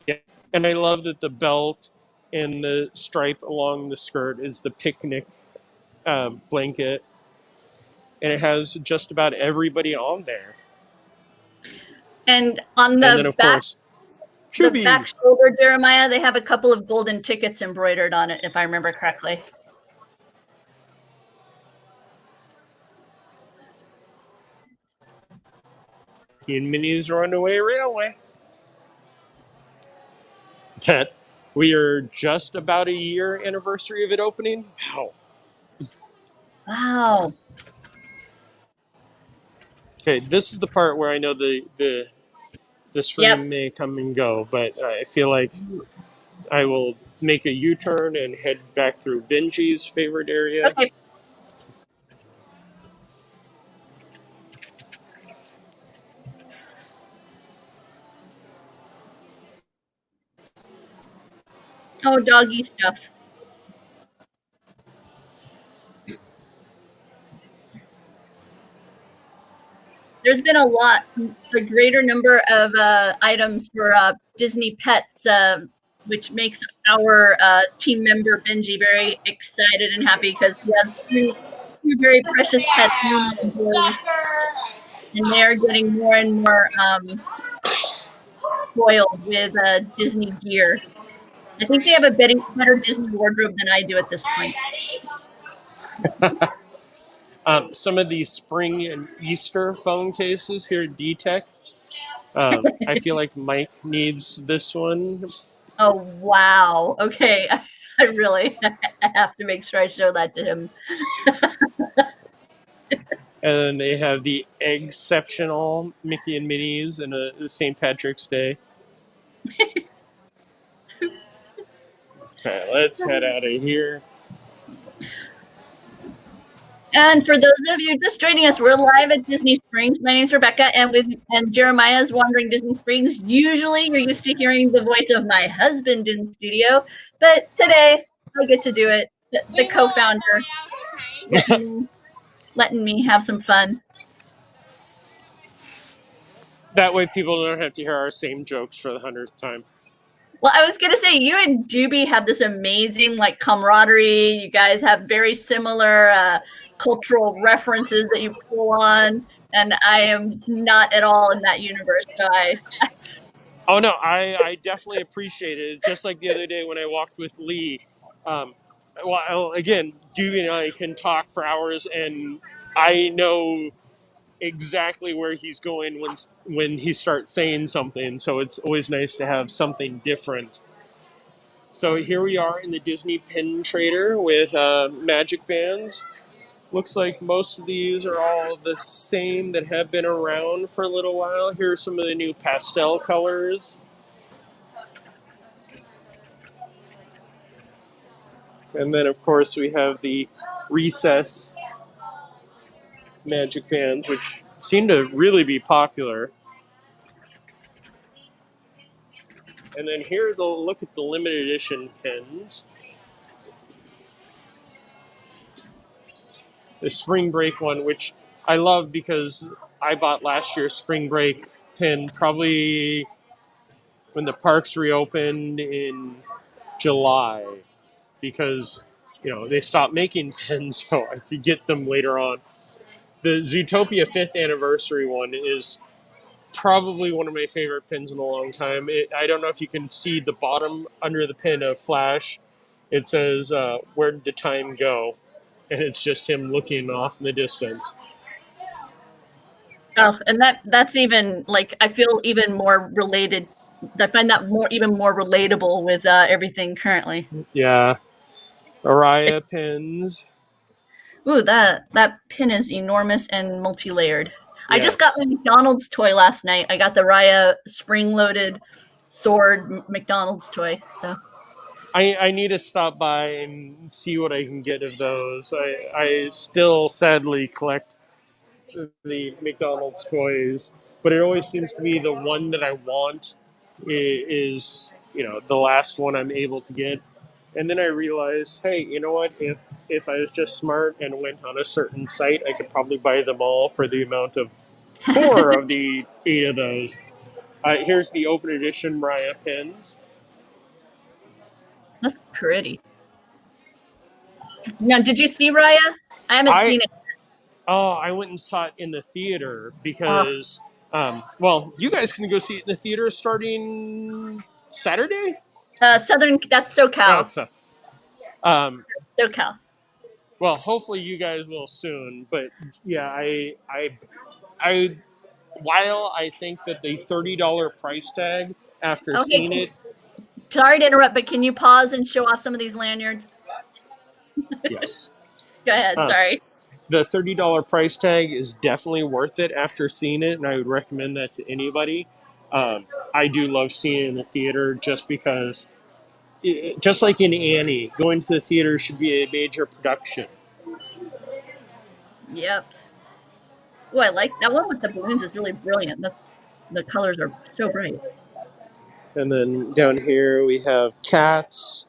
yeah. And I love that the belt and the stripe along the skirt is the picnic blanket, and it has just about everybody on there. And on And then, of course, the Chubby. back shoulder, Jeremiah, they have a couple of golden tickets embroidered on it, if I remember correctly. In Minnie's Runaway Railway. That we are just about a year anniversary of it opening. Wow. Wow. Okay, this is the part where I know the Yep. stream may come and go, but I feel like I will make a U-turn and head back through Benji's favorite area. Okay. Oh, doggy stuff. There's been a greater number of items for Disney pets, which makes our team member Benji very excited and happy because he has two very precious pets, Luna and Billy, and they're getting more and more spoiled with Disney gear. I think they have a better Disney wardrobe than I do at this point. Some of the spring and Easter phone cases here at D-Tech. I feel like Mike needs this one. Oh, wow. Okay. I really have to make sure I show that to him. And then they have the exceptional Mickey and Minnie's and a St. Patrick's Day. Okay, let's head out of here. And for those of you just joining us, we're live at Disney Springs. My name is Rebecca, and Jeremiah's Wandering Disney Springs. Usually, you're used to hearing the voice of my husband in studio, but today I get to do it. The co-founder letting me have some fun. That way, people don't have to hear our same jokes for the 100th time. Well, I was gonna say you and Doobie have this amazing like camaraderie. You guys have very similar cultural references that you pull on, and I am not at all in that universe. So Oh no, I definitely appreciate it. Just like the other day when I walked with Lee. Well, again, Dewey and I can talk for hours, and I know exactly where he's going when he starts saying something. So it's always nice to have something different. So here we are in the Disney Pin Trader with magic bands. Looks like most of these are all the same that have been around for a little while. Here are some of the new pastel colors. And then, of course, we have the recess magic bands, which seem to really be popular. And then here, they'll look at the limited edition pins. The spring break one, which I love because I bought last year's spring break pin probably when the parks reopened in July, because they stopped making pins, so I could get them later on. The Zootopia 5th anniversary one is probably one of my favorite pins in a long time. I don't know if you can see the bottom under the pin of Flash. It says, "Where did the time go?" And it's just him looking off in the distance. Oh, and that's even like I feel even more related. I find that even more relatable with everything currently. Yeah, Araya pins. Ooh, that pin is enormous and multi-layered. I just got my Yes. McDonald's toy last night. I got the Raya spring-loaded sword McDonald's toy. So I need to stop by and see what I can get of those. I still sadly collect the McDonald's toys, but it always seems to be the one that I want is the last one I'm able to get. And then I realize, hey, you know what? If I was just smart and went on a certain site, I could probably buy them all for the amount of four of the 8 of those. Here's the open edition Mariah pins. that's pretty. Now, did you see Raya? I haven't I seen it. I went and saw it in the theater Oh, because, well, you guys can go see it in the theater starting Saturday. Southern. That's Oh, SoCal. so, um, SoCal. well, hopefully you guys will soon. But yeah, I, while I think that the $30 price tag after Okay. seeing it, Sorry to interrupt, but can you pause and show off some of these lanyards? yes, Go ahead. uh, Sorry. the $30 price tag is definitely worth it after seeing it, and I would recommend that to anybody. I do love seeing it in the theater just because, just like in Annie, going to the theater should be a major production. Yep. Oh, I like that one with the balloons. Is really brilliant. The colors are so bright. And then down here we have cats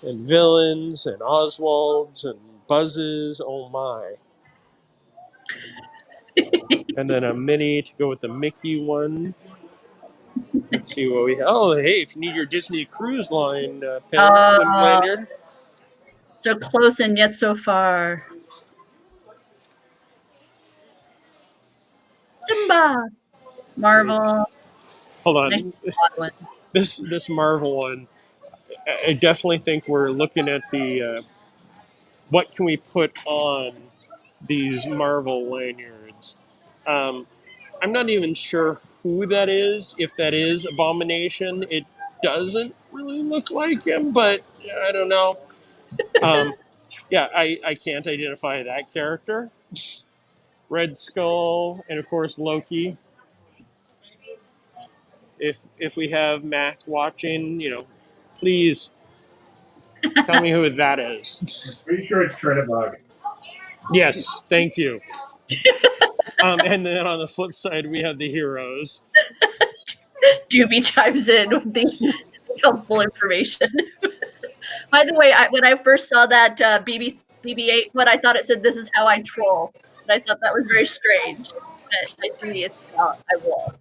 and villains and Oswalds and Buzzes. Oh my! And then a mini to go with the Mickey one. Let's see what we have. Oh, hey, if you need your Disney Cruise Line pin and Uh, lanyard, so close and yet so far. Simba, Marvel, hold nice on. one. This Marvel one, I definitely think we're looking at the what can we put on these Marvel lanyards. Um, I'm not even sure who that is. If that is Abomination, it doesn't really look like him, but I don't know. Um, yeah, I can't identify that character. Red Skull, and of course Loki. If we have Mac watching, please tell me who that is. Pretty sure it's Trinidad. Yes, thank you. And then on the flip side, we have the heroes. Doobie chimes in with the helpful information. By the way, when I first saw that BB-8, what I thought it said, "This is how I troll." And I thought that was very strange. But I see it's how I roll.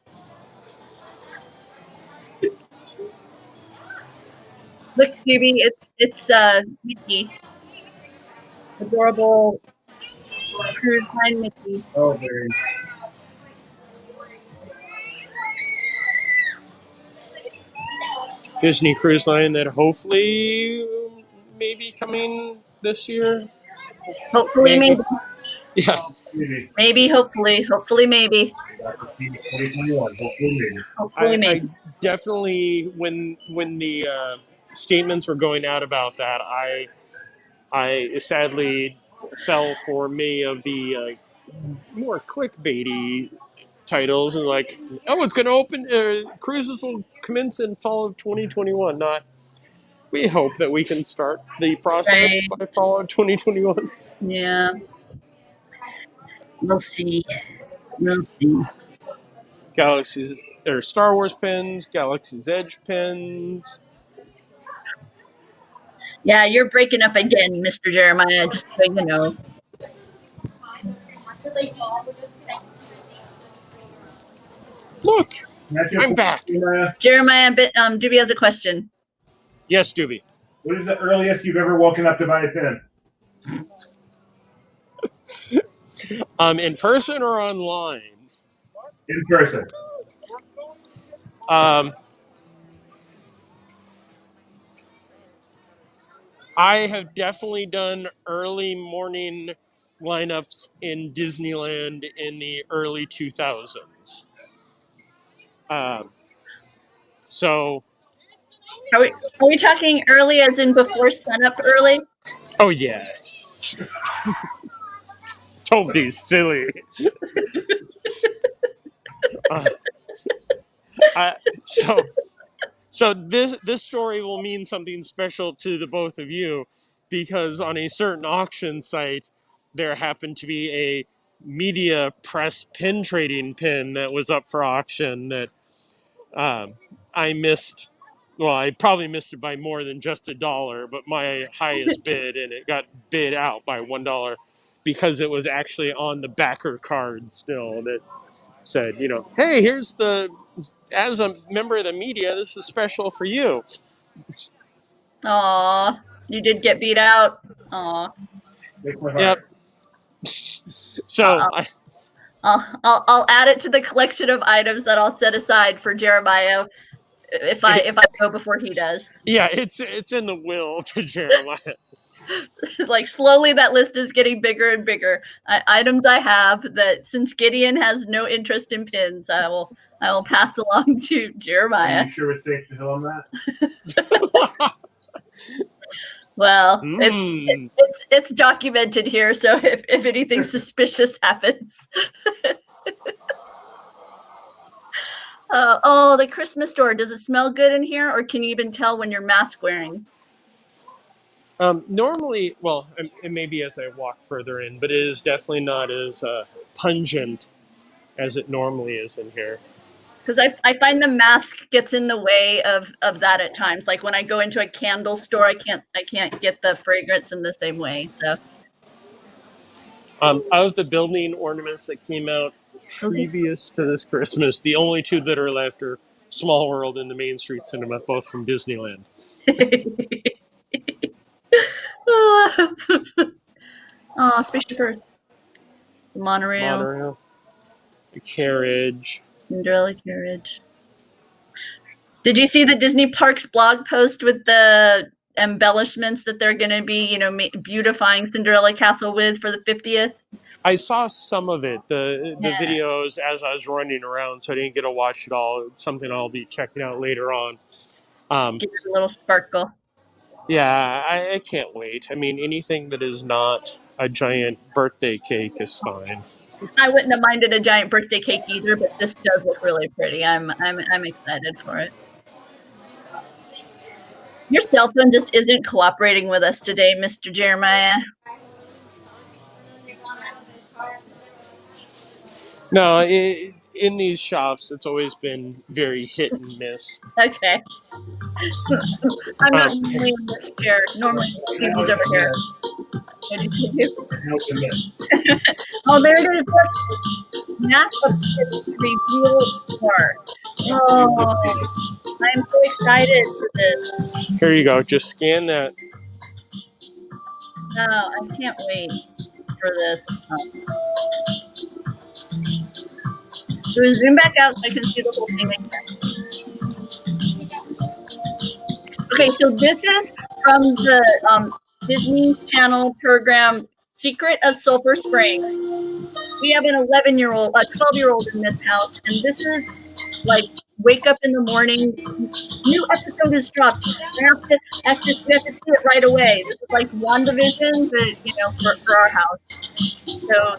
Look, Doobie, it's Mickey, adorable cruise line Mickey. Oh, very. Disney Cruise Line that hopefully maybe coming this year. Hopefully, Maybe. maybe, Yeah. Maybe. hopefully, maybe, That's 2021. Hopefully, maybe. hopefully, I maybe. definitely when the statements were going out about that, I sadly fell for many of the more clickbaity titles and like, oh, it's going to open. Cruises will commence in fall of 2021. Not. We hope that we can start the process Right? by fall of 2021. Yeah, we'll see. We'll see. Galaxy's or Star Wars pins, Galaxy's Edge pins. Yeah, you're breaking up again, Mr. Jeremiah. Just so you know. Look, Can I ask you a I'm back. question, Jeremiah, Doobie has a question. Yes, Doobie. What is the earliest you've ever woken up to buy a pen? In person or online? In person. Um, I have definitely done early morning lineups in Disneyland in the early 2000s. Um, so, Are we talking early as in before sun up early? oh yes, don't be silly. Uh, I, so So this story will mean something special to the both of you because on a certain auction site there happened to be a media press pin trading pin that was up for auction that um, I missed. Well, I probably missed it by more than just $1, but my highest bid, and it got bid out by $1 because it was actually on the backer card still that said, hey, here's the as a member of the media, this is special for you. Aw, you did get beat out. Aw. Make my Yep. heart. So I'll, I'll add it to the collection of items that I'll set aside for Jeremiah if I go before he does. yeah, it's in the will to Jeremiah. Like slowly that list is getting bigger and bigger. Items I have that since Gideon has no interest in pins, I will pass along to Are Jeremiah. you sure it's safe to tell him that? Well, Hmm. it's documented here, so if anything suspicious happens. Oh, the Christmas store. Does it smell good in here, or can you even tell when you're mask wearing? Normally, well, it may be as I walk further in, but it is definitely not as pungent as it normally is in here. Because I find the mask gets in the way of that at times. Like when I go into a candle store, I can't get the fragrance in the same way. So Of the building ornaments that came out previous to this Christmas, the only two that are left are Small World and the Main Street Cinema, both from Disneyland. oh, Spaceship Earth, the monorail, Monorail, the carriage. Cinderella carriage. Did you see the Disney Parks blog post with the embellishments that they're going to be, beautifying Cinderella Castle with for the 50th? I saw some of it, the Yeah, videos as I was running around, so I didn't get to watch it all. It's something I'll be checking out later on. Um, give it a little sparkle. yeah, I can't wait. I mean, anything that is not a giant birthday cake is fine. I wouldn't have minded a giant birthday cake either, but this does look really pretty. I'm excited for it. Your cell phone just isn't cooperating with us today, Mr. Jeremiah. No, in these shops, it's always been very hit and miss. Okay. I'm not Um, normally in this chair. Normally I Stevie's help over in here. this. What did you do? I help in this. Oh, there it is. Snap of reveal part. Oh, I am so excited for this. here you go. Just scan that. Oh, I can't wait for this. So zoom back out so I can see the whole thing again. Okay, so this is from the Disney Channel program Secret of Sulphur Springs. We have an 11-year-old, a 12-year-old in this house, and this is like wake up in the morning, new episode is dropped. We have to see it right away. This is like WandaVision, but for our house. So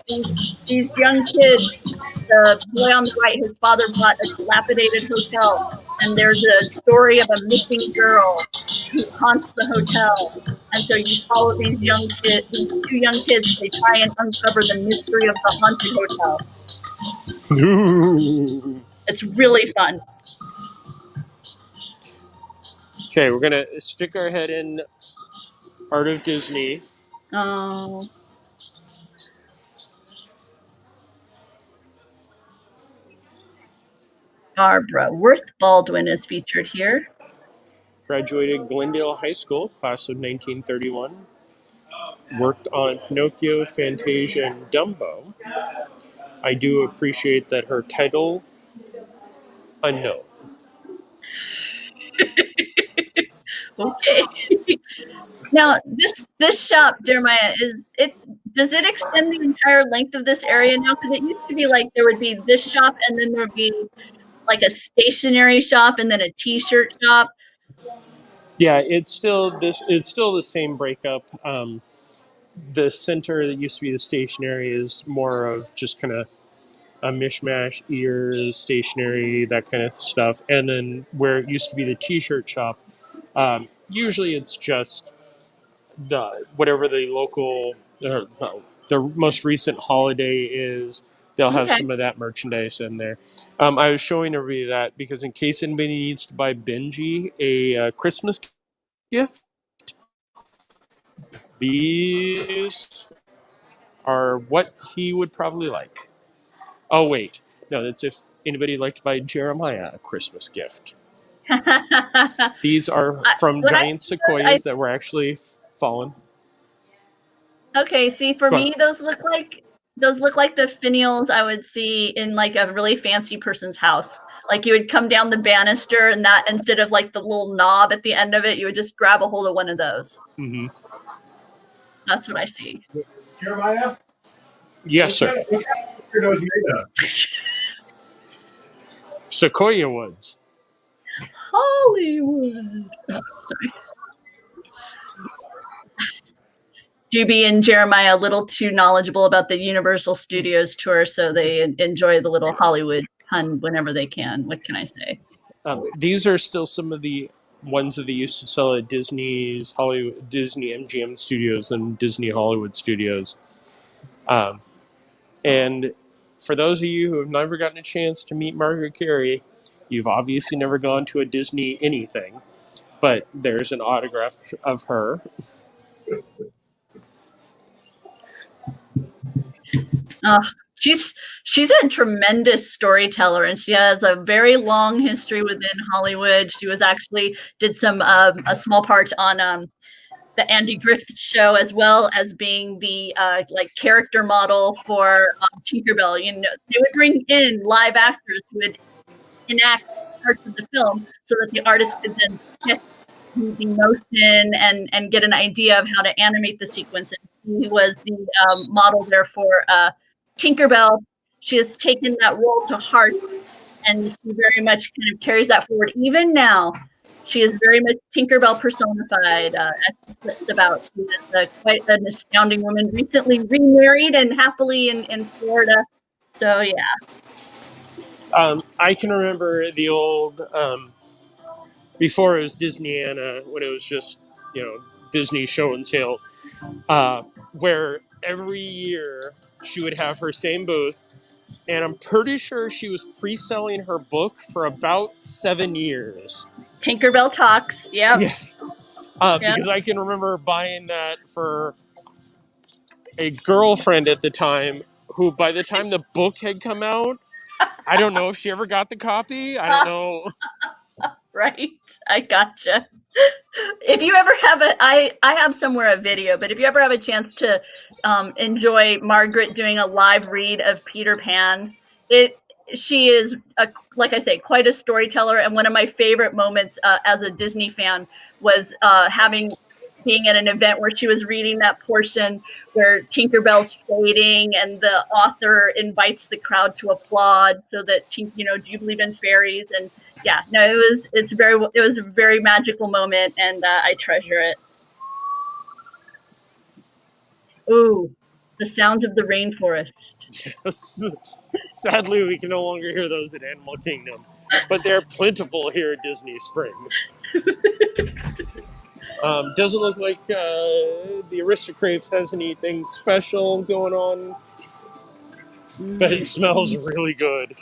these young kids, the boy on the right, his father bought a dilapidated hotel, and there's a story of a missing girl who haunts the hotel. And so you follow these two young kids. They try and uncover the mystery of the haunted hotel. It's really fun. Okay, we're gonna stick our head in Art of Disney. Oh, Barbara Worth Baldwin is featured here. Graduated Glendale High School, class of 1931. Worked on Pinocchio, Fantasia, and Dumbo. I do appreciate that her title, unknown. Okay. Now, this shop, Jeremiah, is it? Does it extend the entire length of this area now? Because it used to be like there would be this shop, and then there would be like a stationery shop, and then a T-shirt shop. Yeah, it's still this. It's still the same breakup. The center that used to be the stationery is more of just kind of a mishmash, ears, stationery, that kind of stuff. And then where it used to be the T-shirt shop, usually it's just the whatever the local, the most recent holiday is. They'll have Okay. some of that merchandise in there. I was showing everybody that because in case anybody needs to buy Benji a Christmas gift, these are what he would probably like. Oh wait, no, that's if anybody would like to buy Jeremiah a Christmas gift. These are from What I giant sequoias that were actually fallen. Okay, see, for Go on. me, those look like the finials I would see in like a really fancy person's house. Like you would come down the banister, and that instead of like the little knob at the end of it, you would just grab a hold of one of those. Mm-hmm. That's what I see. Jeremiah? Yes, sir. What kind of picture those made of? Sequoia woods. Hollywood. Oh, sorry. Juby and Jeremiah a little too knowledgeable about the Universal Studios tour, so they enjoy the little Hollywood pun whenever they can. What can I say? These are still some of the ones that they used to sell at Disney's Hollywood, Disney MGM Studios and Disney Hollywood Studios. And for those of you who have never gotten a chance to meet Margaret Carey, you've obviously never gone to a Disney anything, but there's an autograph of her. Oh, she's a tremendous storyteller, and she has a very long history within Hollywood. She was actually did some a small part on the Andy Griffith show, as well as being the like character model for Tinkerbell. You know, they would bring in live actors who would enact parts of the film, so that the artist could then sketch the motion and get an idea of how to animate the sequence. And he was the model there for Tinkerbell. She has taken that role to heart, and she very much kind of carries that forward. Even now, she is very much Tinkerbell personified. As just about, she is quite an astounding woman. Recently remarried and happily in Florida. So yeah. I can remember the old before it was Disneyana, when it was just Disney Show and Tell, where every year she would have her same booth, and I'm pretty sure she was pre-selling her book for about 7 years. Tinkerbell Talks. Yep. Yes, Yep. because I can remember buying that for a girlfriend at the time, who by the time the book had come out, I don't know if she ever got the copy. I don't know. Right. I gotcha. If you ever have I have somewhere a video, but if you ever have a chance to enjoy Margaret doing a live read of Peter Pan, she is like I say, quite a storyteller. And one of my favorite moments as a Disney fan was being at an event where she was reading that portion where Tinkerbell's fading, and the author invites the crowd to applaud so that do you believe in fairies? And yeah, no, it was a very magical moment, and I treasure it. Ooh, the sounds of the rainforest. Yes. Sadly, we can no longer hear those at Animal Kingdom, but they're plentiful here at Disney Springs. Doesn't look like the Aristocrates has anything special going on, but it smells really good.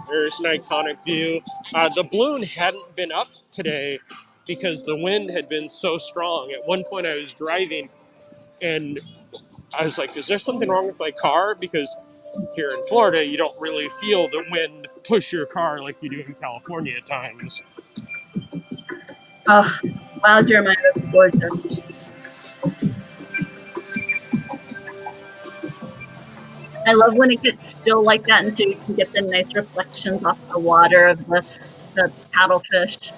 There's an iconic view. The balloon hadn't been up today because the wind had been so strong. At one point I was driving and I was like, is there something wrong with my car? Because here in Florida, you don't really feel the wind push your car like you do in California at times. Oh, wow, Jeremiah, that's gorgeous. I love when it gets still like that, and so you can get the nice reflections off the water of the paddlefish.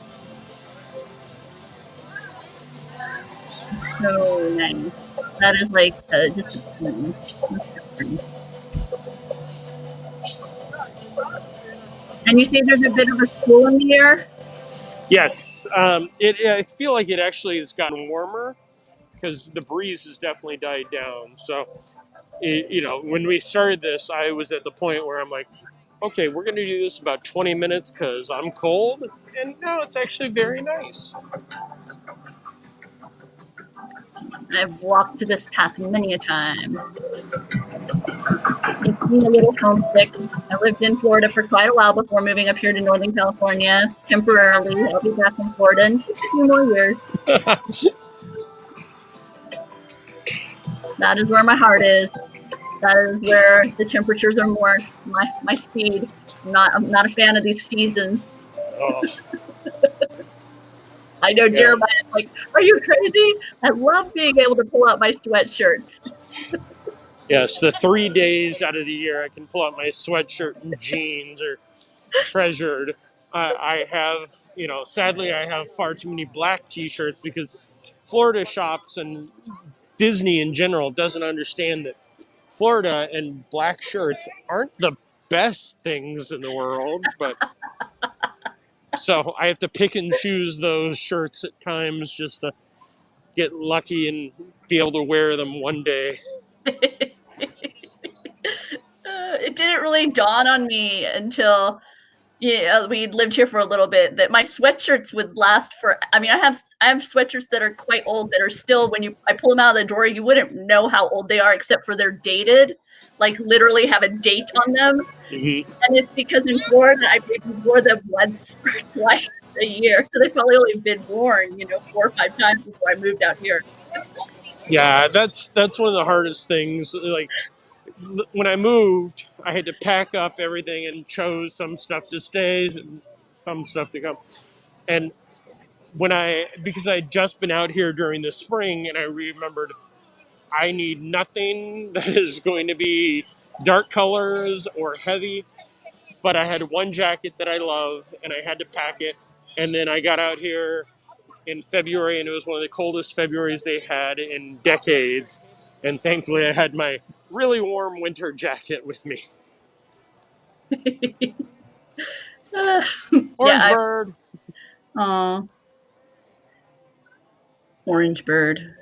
So nice. That is like just a dream. And you say there's a bit of a cool in the air? Yes, I feel like it actually has gotten warmer because the breeze has definitely died down. So, when we started this, I was at the point where I'm like, okay, we're going to do this about 20 minutes because I'm cold. And now it's actually very nice. I've walked to this path many a time. Makes me a little homesick. I lived in Florida for quite a while before moving up here to Northern California temporarily. I'll be back in Florida in just a few more years. That is where my heart is. That is where the temperatures are more my speed. I'm not a fan of these seasons. Oh, I know yeah. Jeremiah's like, are you crazy? I love being able to pull out my sweatshirts. Yes, the 3 days out of the year I can pull out my sweatshirt and jeans are treasured. I have, sadly, I have far too many black t shirts because Florida shops and Disney in general doesn't understand that Florida and black shirts aren't the best things in the world, but so I have to pick and choose those shirts at times just to get lucky and be able to wear them one day. It didn't really dawn on me until we lived here for a little bit that my sweatshirts would last for. I mean, I have sweatshirts that are quite old that are still when I pull them out of the drawer, you wouldn't know how old they are except for they're dated, like literally have a date on them. Mm-hmm. And it's because in Florida I maybe wore them once or twice a year, so they've probably only been worn 4 or 5 times before I moved out here. Yeah, that's one of the hardest things. Like when I moved, I had to pack up everything and chose some stuff to stay, and some stuff to come. And because I had just been out here during the spring, and I remembered I need nothing that is going to be dark colors or heavy. But I had one jacket that I love, and I had to pack it. And then I got out here in February, and it was one of the coldest Februarys they had in decades. And thankfully, I had my really warm winter jacket with me. Uh, Orange yeah, bird. oh, orange bird.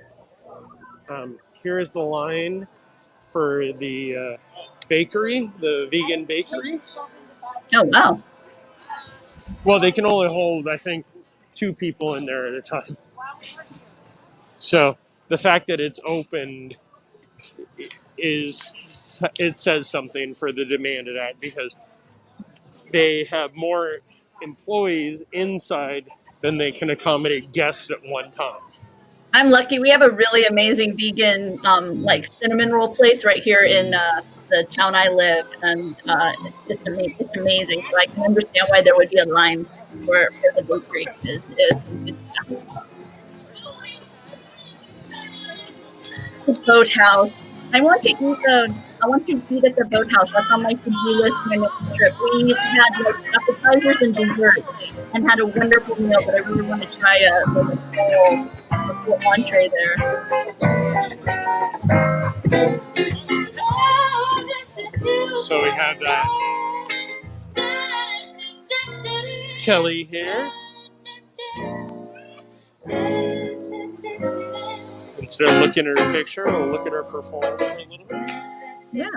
Here is the line for the bakery, the vegan bakery. Oh wow. Well, they can only hold, I think, 2 people in there at a time. So the fact that it's opened it says something for the demand of that because they have more employees inside than they can accommodate guests at one time. I'm lucky. We have a really amazing vegan, like cinnamon roll place right here in the town I live, and it's amazing. So I can understand why there would be a line for the bakery. The boathouse. I want to eat at the boathouse. That's on my to-do list for my next trip. We had like appetizers and desserts and had a wonderful meal, but I really want to try a full entree there. So we have that Kelly here. Instead of looking at her picture, we'll look at her perform a little bit. Yeah.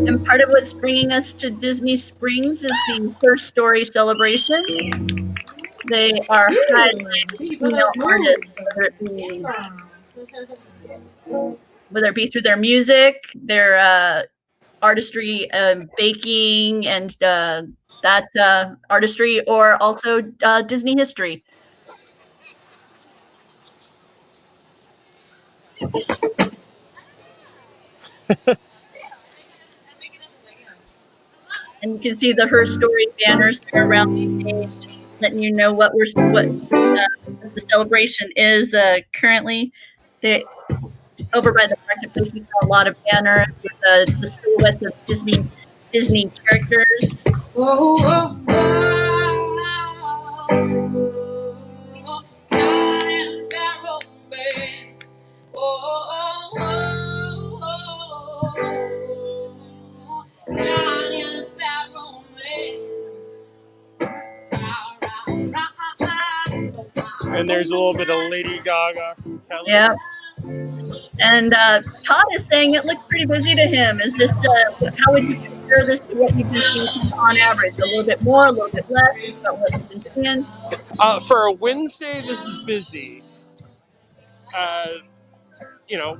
And part of what's bringing us to Disney Springs is the First Story celebration. They are highlighting female artists, whether it be through their music, their artistry, baking, and that artistry, or also Disney history. And you can see the Her Story banners there around the stage, letting you know what the celebration is currently. They, over by the marketplace, we saw a lot of banners with the silhouettes of Disney characters. Oh, oh, oh, God and that romance. Oh, oh, oh, God and that romance. And there's a little bit of Lady Gaga from Kelly. Yeah. And Todd is saying it looks pretty busy to him. Is this how would you compare this to what you've been seeing on average? A little bit more, a little bit less, about what you've been seeing? For a Wednesday, this is busy.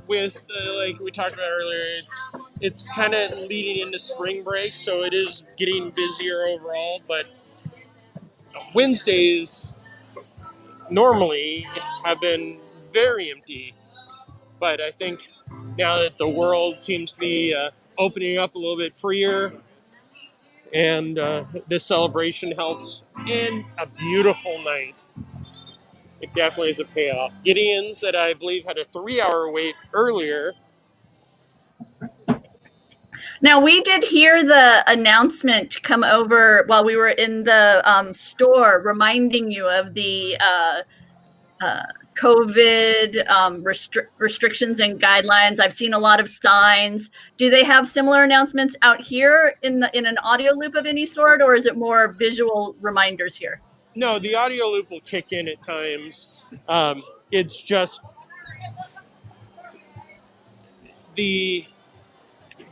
With like we talked about earlier, it's kind of leading into spring break, so it is getting busier overall. But Wednesdays normally have been very empty. But I think now that the world seems to be opening up a little bit freer, and this celebration helps, and a beautiful night. It definitely is a payoff. Gideon's, that I believe had a 3-hour wait earlier. Now, we did hear the announcement come over while we were in the store, reminding you of the COVID restrictions and guidelines. I've seen a lot of signs. Do they have similar announcements out here in an audio loop of any sort, or is it more visual reminders here? No, the audio loop will kick in at times. It's just they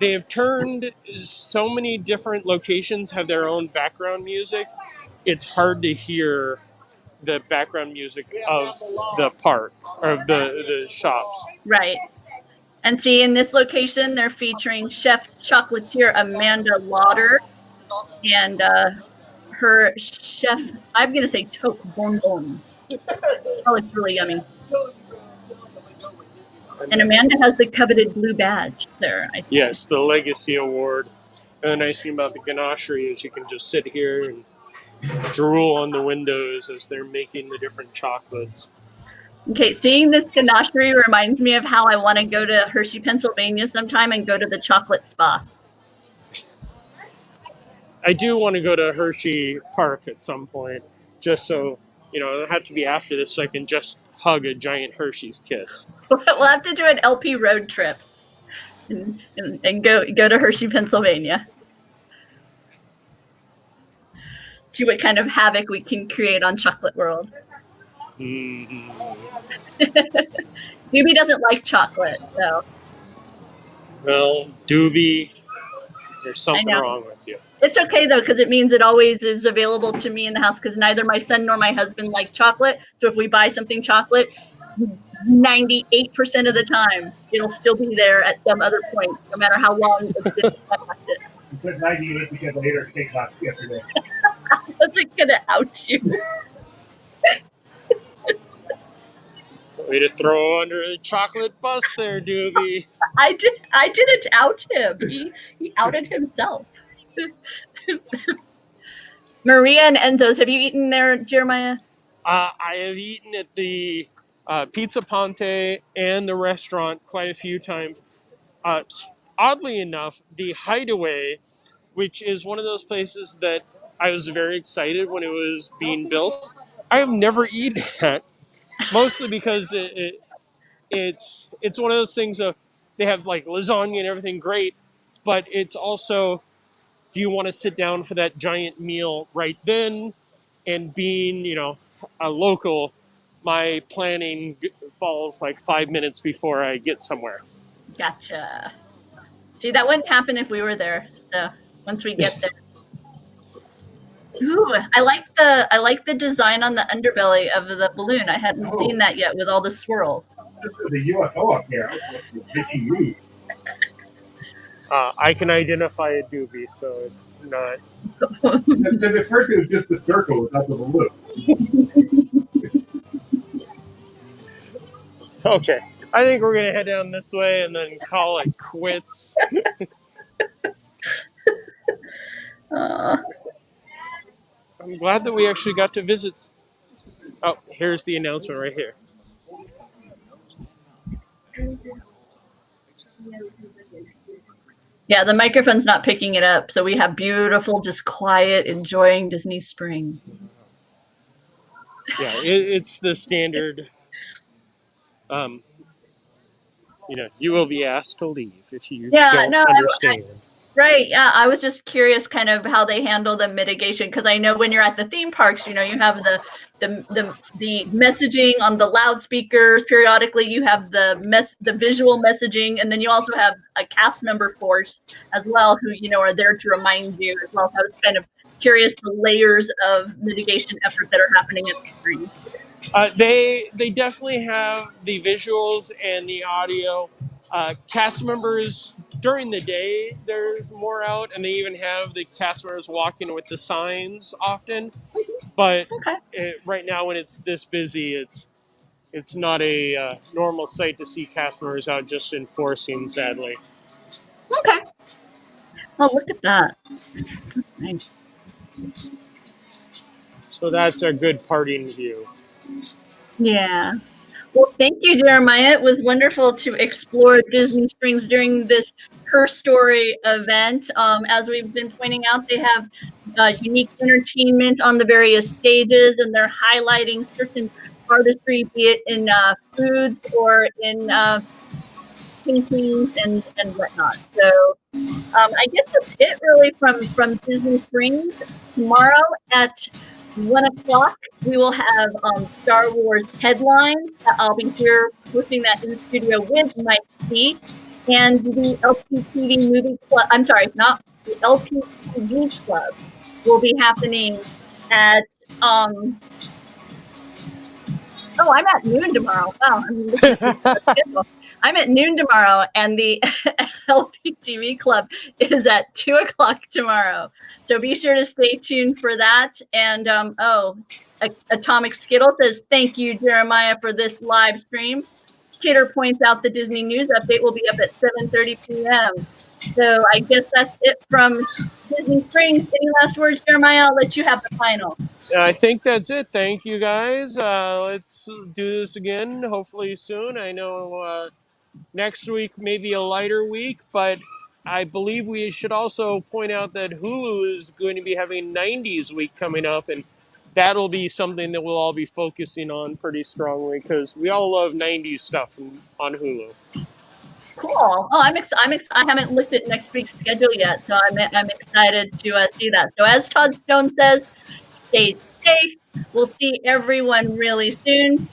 have turned so many different locations have their own background music. It's hard to hear the background music of the park or of the shops. Right. And see, in this location, they're featuring chef chocolatier Amanda Lauder and her chef, I'm going to say Toke Bonbon. Oh, it's really yummy. And Amanda has the coveted blue badge there. Yes, the Legacy Award. And the nice thing about the ganachery is you can just sit here and drool on the windows as they're making the different chocolates. Okay, seeing this ganachery reminds me of how I want to go to Hershey, Pennsylvania sometime and go to the chocolate spa. I do want to go to Hershey Park at some point, just so, it'll have to be after this so I can just hug a giant Hershey's kiss. We'll have to do an LP road trip and go to Hershey, Pennsylvania. See what kind of havoc we can create on Chocolate World. Mm-hmm. Doobie doesn't like chocolate, so. Well, Doobie, there's something wrong with you. It's okay, though, because it means it always is available to me in the house, because neither my son nor my husband like chocolate. So if we buy something chocolate, 98% of the time, it'll still be there at some other point, no matter how long it's been left. You said 98 because I ate our cake box yesterday. I wasn't going to out you. Way to throw under the chocolate bus there, Doobie. I didn't out him. He outed himself. Maria and Enzo's, have you eaten there, Jeremiah? I have eaten at the Pizza Ponte and the restaurant quite a few times. Oddly enough, the Hideaway, which is one of those places that I was very excited when it was being built, I have never eaten at, mostly because it's one of those things of they have like lasagna and everything great, but it's also, do you want to sit down for that giant meal right then? And being, a local, my planning falls like 5 minutes before I get somewhere. Gotcha. See, that wouldn't happen if we were there. So once we get there. Ooh, I like the design on the underbelly of the balloon. I hadn't seen that yet with all the swirls. This is a UFO up here. Vicky Reed. I can identify a doobie, so it's not. Because at first it was just the circle without the balloon. Okay, I think we're gonna head down this way and then call it quits. Uh, I'm glad that we actually got to visit. Oh, here's the announcement right here. yeah, the microphone's not picking it up, so we have beautiful, just quiet, enjoying Disney Spring. Yeah, it's the standard. Um, you will be asked to leave if you Yeah, don't no, understand. right. Yeah, I was just curious kind of how they handle the mitigation because I know when you're at the theme parks, you have the messaging on the loudspeakers periodically, you have the visual messaging, and then you also have a cast member force as well who are there to remind you as well. So I was kind of curious the layers of mitigation efforts that are happening at the spring. They definitely have the visuals and the audio. Cast members during the day, there's more out, and they even have the cast members walking with the signs often. But Okay. right now, when it's this busy, it's not a normal sight to see cast members out just enforcing. Sadly, Okay. Oh, look at that. Nice. so that's a good parting view. Yeah. Well, thank you, Jeremiah. It was wonderful to explore Disney Springs during this Her Story event. As we've been pointing out, they have unique entertainment on the various stages, and they're highlighting certain artistry, be it in foods or in paintings and whatnot. So I guess that's it really from Disney Springs. Tomorrow at 1 o'clock, we will have Star Wars headlines. I'll be here hosting that in the studio with Mike C. And the LPTV movie club. I'm sorry, not the LPTV club will be happening at oh, I'm at noon tomorrow. Wow, I'm looking at the schedule. I'm at noon tomorrow, and the LPTV Club is at 2 o'clock tomorrow. So be sure to stay tuned for that. And Atomic Skittle says, thank you, Jeremiah, for this live stream. Kidder points out the Disney News update will be up at 7:30 p.m. So I guess that's it from Disney Springs. Any last words, Jeremiah? I'll let you have the final. I think that's it. Thank you, guys. Let's do this again, hopefully soon. I know next week may be a lighter week, but I believe we should also point out that Hulu is going to be having 90s week coming up, and that'll be something that we'll all be focusing on pretty strongly because we all love 90s stuff on Hulu. Cool. Oh, I haven't looked at next week's schedule yet, so I'm excited to see that. So as Todd Stone says, stay safe. We'll see everyone really soon.